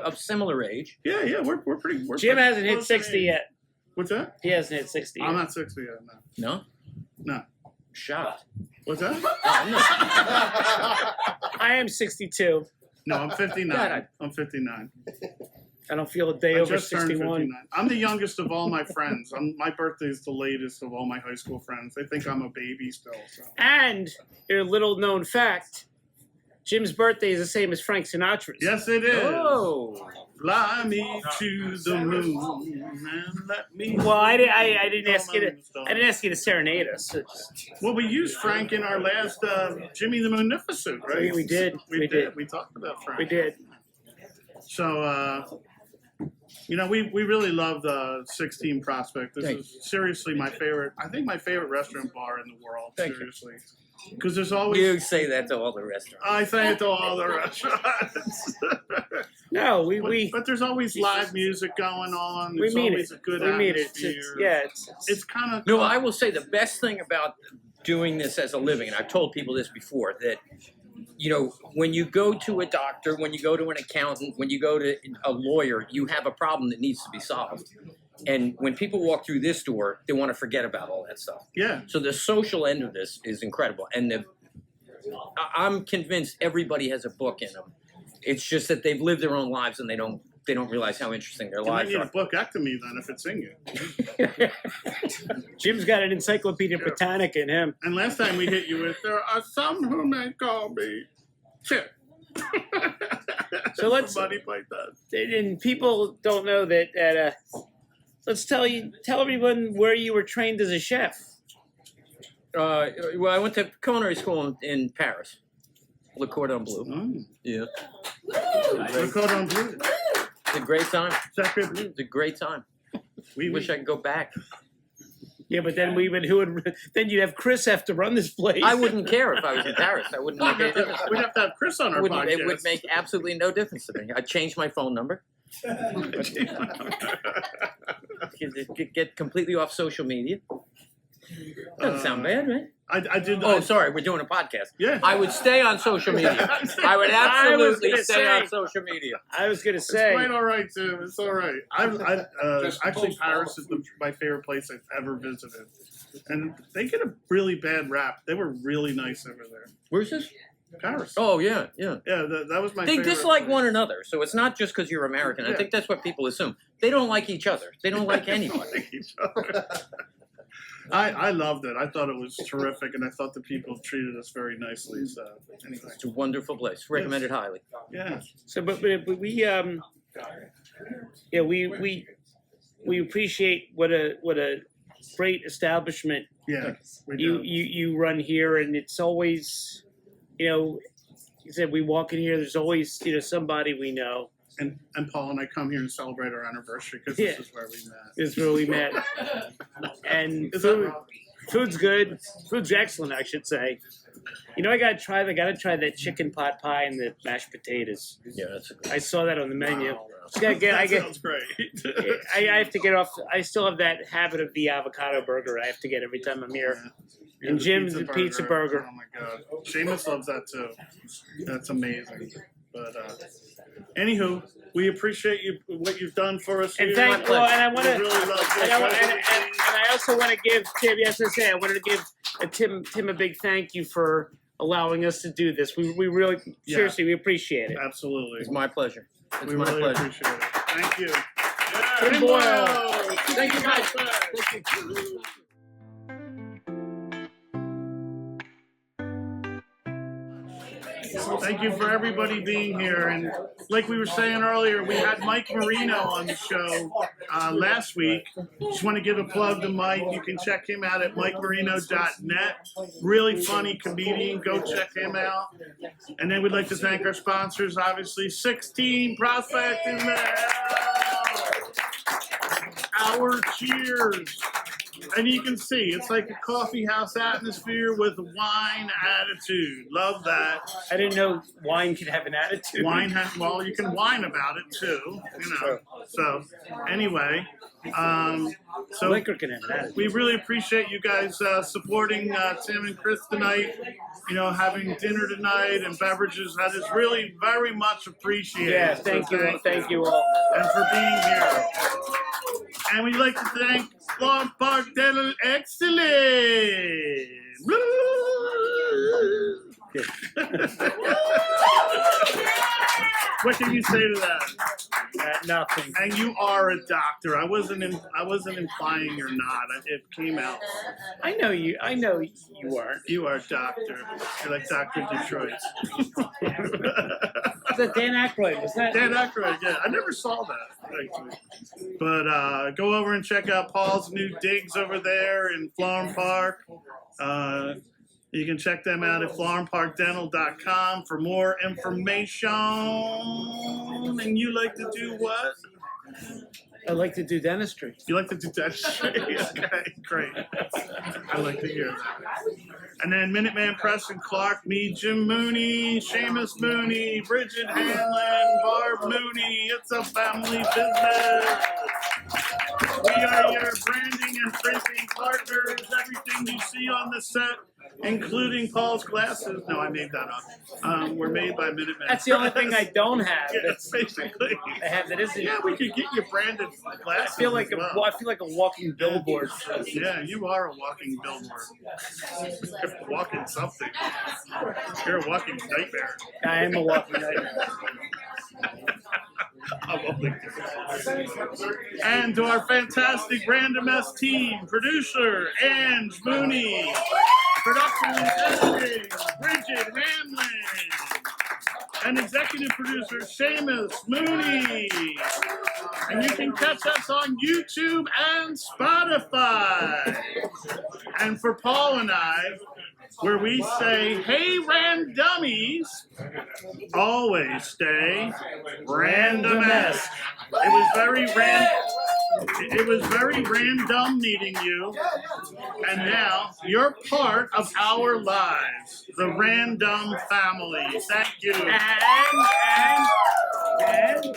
Speaker 11: of similar age.
Speaker 2: Yeah, we're pretty.
Speaker 3: Jim
Speaker 2: pretty
Speaker 3: hasn't hit
Speaker 2: close in
Speaker 3: 60
Speaker 2: age.
Speaker 3: yet.
Speaker 2: What's that?
Speaker 3: He hasn't hit 60 yet.
Speaker 2: I'm not 60 yet. No.
Speaker 11: No?
Speaker 2: No.
Speaker 11: Shocked.
Speaker 2: What's that?
Speaker 3: I am 62.
Speaker 2: No, I'm 59.
Speaker 11: God,
Speaker 2: I'm 59.
Speaker 3: I don't feel a day
Speaker 2: I
Speaker 3: over
Speaker 2: just turned
Speaker 3: 61.
Speaker 2: 59. I'm the youngest of all my friends. My birthday is the latest of all my high school friends. They think I'm a baby still. So.
Speaker 3: And a little known fact, Jim's birthday is the same as Frank Sinatra's.
Speaker 2: Yes, it is.
Speaker 11: Oh.
Speaker 2: Fly me to the moon and let me.
Speaker 3: Well, I didn't ask you to serenade us. So just-
Speaker 2: Well, we used Frank in our last Jimmy the Munificent, right?
Speaker 3: We did.
Speaker 2: We did. We talked about Frank.
Speaker 3: we did.
Speaker 2: So, we really love the 16 Prospect. This
Speaker 11: Thank
Speaker 2: is seriously my favorite. I think my favorite restaurant bar in the world.
Speaker 11: Thank you.
Speaker 2: Seriously, because there's always.
Speaker 11: You say that to all the restaurants.
Speaker 2: I say it to all the restaurants.
Speaker 3: No,
Speaker 2: but there's always live music going on.
Speaker 3: we
Speaker 2: There's
Speaker 3: mean
Speaker 2: always
Speaker 3: it.
Speaker 2: a good
Speaker 3: We mean it.
Speaker 2: atmosphere. It's kind of.
Speaker 11: No, I will say the best thing about doing this as a living, and I've told people this before, that when you go to a doctor, when you go to an accountant, when you go to a lawyer, you have a problem that needs to be solved. And when people walk through this door, they want to forget about all that stuff.
Speaker 2: Yeah.
Speaker 11: So the social end of this is incredible. And I'm convinced everybody has a book in them. It's just that they've lived their own lives and they don't realize how interesting their
Speaker 2: You might
Speaker 11: lives
Speaker 2: need a
Speaker 11: are.
Speaker 2: bookectomy then if it's in you.
Speaker 3: Jim's got an Encyclopedia Britannica in him.
Speaker 2: And last time we hit you with, there are some who may call me Chip.
Speaker 3: So let's.
Speaker 2: Somebody like that.
Speaker 3: And people don't know that. Let's tell everyone where you were trained as a chef.
Speaker 11: Well, I went to culinary school in Paris. Le Cordon Bleu.
Speaker 2: Oh,
Speaker 11: Yeah.
Speaker 2: Le Cordon Bleu.
Speaker 11: It's a great time.
Speaker 2: Sacre Bleu.
Speaker 11: It's a great time.
Speaker 2: We
Speaker 11: Wish I could go back.
Speaker 3: Yeah, but then then you'd have Chris have to run this place.
Speaker 11: I wouldn't care if I was in Paris. I wouldn't make any difference.
Speaker 2: We'd have to have Chris on our podcast.
Speaker 11: It would make absolutely no difference to me. I'd change my phone number. Get completely off social media. Doesn't sound bad, right?
Speaker 2: I did.
Speaker 11: Oh, sorry, we're doing a podcast.
Speaker 2: Yeah.
Speaker 11: I would stay on social media. I would absolutely
Speaker 3: gonna
Speaker 11: stay
Speaker 3: say-
Speaker 11: on social media.
Speaker 3: I was gonna
Speaker 2: It's
Speaker 3: say.
Speaker 2: quite all right, Tim. It's all right. Actually, Paris is my favorite place I've ever visited, and they get a really bad rap. They were really nice over there.
Speaker 11: Where's this?
Speaker 2: Paris.
Speaker 11: Oh, yeah, yeah.
Speaker 2: Yeah, that was my.
Speaker 11: They
Speaker 2: favorite
Speaker 11: dislike
Speaker 2: place.
Speaker 11: one another, so it's not just because you're American. I
Speaker 2: Yeah.
Speaker 11: think that's what people assume. They don't like each other. They don't like anybody.
Speaker 2: Like each other. I loved it. I thought it was terrific, and I thought the people treated us very nicely. So anyway,
Speaker 11: It's a wonderful place. Recommend it highly.
Speaker 2: yeah.
Speaker 3: So, but we yeah, we appreciate what a great establishment
Speaker 2: Yeah, we
Speaker 3: you
Speaker 2: do.
Speaker 3: you run here, and it's always, you said we walk in here. There's always somebody we know.
Speaker 2: And Paul and I come here and celebrate our anniversary because
Speaker 3: Yeah.
Speaker 2: this is where we met.
Speaker 3: This is where we met, and
Speaker 2: Is that
Speaker 3: food's good. Food's excellent, I should say. I gotta try that chicken pot pie and the mashed potatoes.
Speaker 11: Yeah, that's a good
Speaker 3: I saw that on the menu.
Speaker 2: Wow.
Speaker 3: Just gotta get, I
Speaker 2: That
Speaker 3: get,
Speaker 2: sounds great.
Speaker 3: I have to get off. I still have that habit of the avocado burger. I have to get every time I'm here.
Speaker 2: Yeah,
Speaker 3: And
Speaker 2: the
Speaker 3: Jim's the pizza burger.
Speaker 2: Oh my god, Seamus loves that too. That's amazing. But anywho, we appreciate what you've done for us
Speaker 3: And
Speaker 2: here.
Speaker 3: thank, well, and I want
Speaker 2: We
Speaker 3: to,
Speaker 2: really love this.
Speaker 3: and I also want to give Tim. Yes, I say I wanted to give Tim a big thank you for allowing us to do this. We really
Speaker 2: Yeah.
Speaker 3: seriously we appreciate it.
Speaker 2: Absolutely.
Speaker 11: It's my pleasure. It's
Speaker 2: We
Speaker 11: my
Speaker 2: really
Speaker 11: pleasure.
Speaker 2: appreciate it. Thank you.
Speaker 3: Tim Boyle.
Speaker 11: Thank you, guys.
Speaker 2: Thank you for everybody being here. And like we were saying earlier, we had Mike Marino on the show last week. Just want to give a plug to Mike. You can check him out at mikemarino.net. Really funny comedian. Go check him out. And then we'd like to thank our sponsors, obviously, 16 Prospect in the house. Our cheers. And you can see it's like a coffee house atmosphere with wine attitude. Love that.
Speaker 3: I didn't know wine could have an attitude.
Speaker 2: Well, you can whine about it too, So anyway, so
Speaker 3: Liquor can have an attitude.
Speaker 2: we really appreciate you guys supporting Tim and Chris tonight. Having dinner tonight and beverages. That is really very much appreciated.
Speaker 3: Yeah,
Speaker 2: So
Speaker 3: thank you all.
Speaker 2: and for being here. And we'd like to thank Florham Park Dental Excellence. What can you say to that?
Speaker 3: Nothing.
Speaker 2: And you are a doctor. I wasn't implying you're not. It came out.
Speaker 3: I know you aren't.
Speaker 2: You are a doctor. You're like Dr. Detroit.
Speaker 3: Was that Dan Aykroyd? Was that?
Speaker 2: Dan Aykroyd, yeah. I never saw that, actually. But go over and check out Paul's new digs over there in Florham Park. You can check them out at florhamparkdental.com for more information. And you like to do what?
Speaker 3: I like to do dentistry.
Speaker 2: You like to do dentistry? Okay, great. I like to hear that. And then Minuteman Preston Clark, me, Jim Mooney, Seamus Mooney, Bridget Hanlon, Barb Mooney. It's a family business. We are your branding and printing partners. Everything you see on the set, including Paul's glasses. No, I made that up. Were made by Minuteman.
Speaker 3: That's the only thing I don't have.
Speaker 2: Yeah,
Speaker 3: That's
Speaker 2: basically.
Speaker 3: I have that isn't.
Speaker 2: Yeah, we could get you branded glasses.
Speaker 3: I feel like
Speaker 2: as well.
Speaker 3: I feel like a walking billboard.
Speaker 2: Yeah, you are a walking billboard. You're walking something. You're a walking nightmare.
Speaker 3: I am a walking nightmare.
Speaker 2: And to our fantastic Random S team, producer Ange Mooney, production and editing Bridget Hanlon, and executive producer Seamus Mooney. And you can catch us on YouTube and Spotify. And for Paul and I, where we say, hey, randommies, always stay random-esque. It was very random meeting you, and now you're part of our lives, the Random family. Thank you. And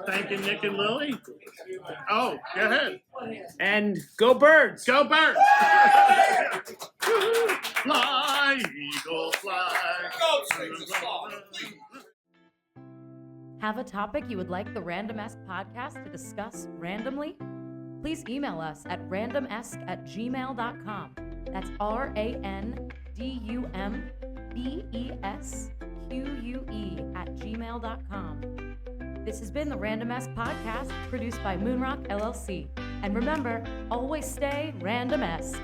Speaker 2: thank you, Nick and Lily. Oh, go ahead.
Speaker 3: And go Birds.
Speaker 2: Go Birds. Fly, eagle, fly.
Speaker 1: Have a topic you would like the Randomesque podcast to discuss randomly? Please email us at randomesque@gmail.com. That's RANDUMBESQUE@gmail.com. This has been the Randomesque podcast produced by Moonrock LLC. And remember, always stay Randomesque.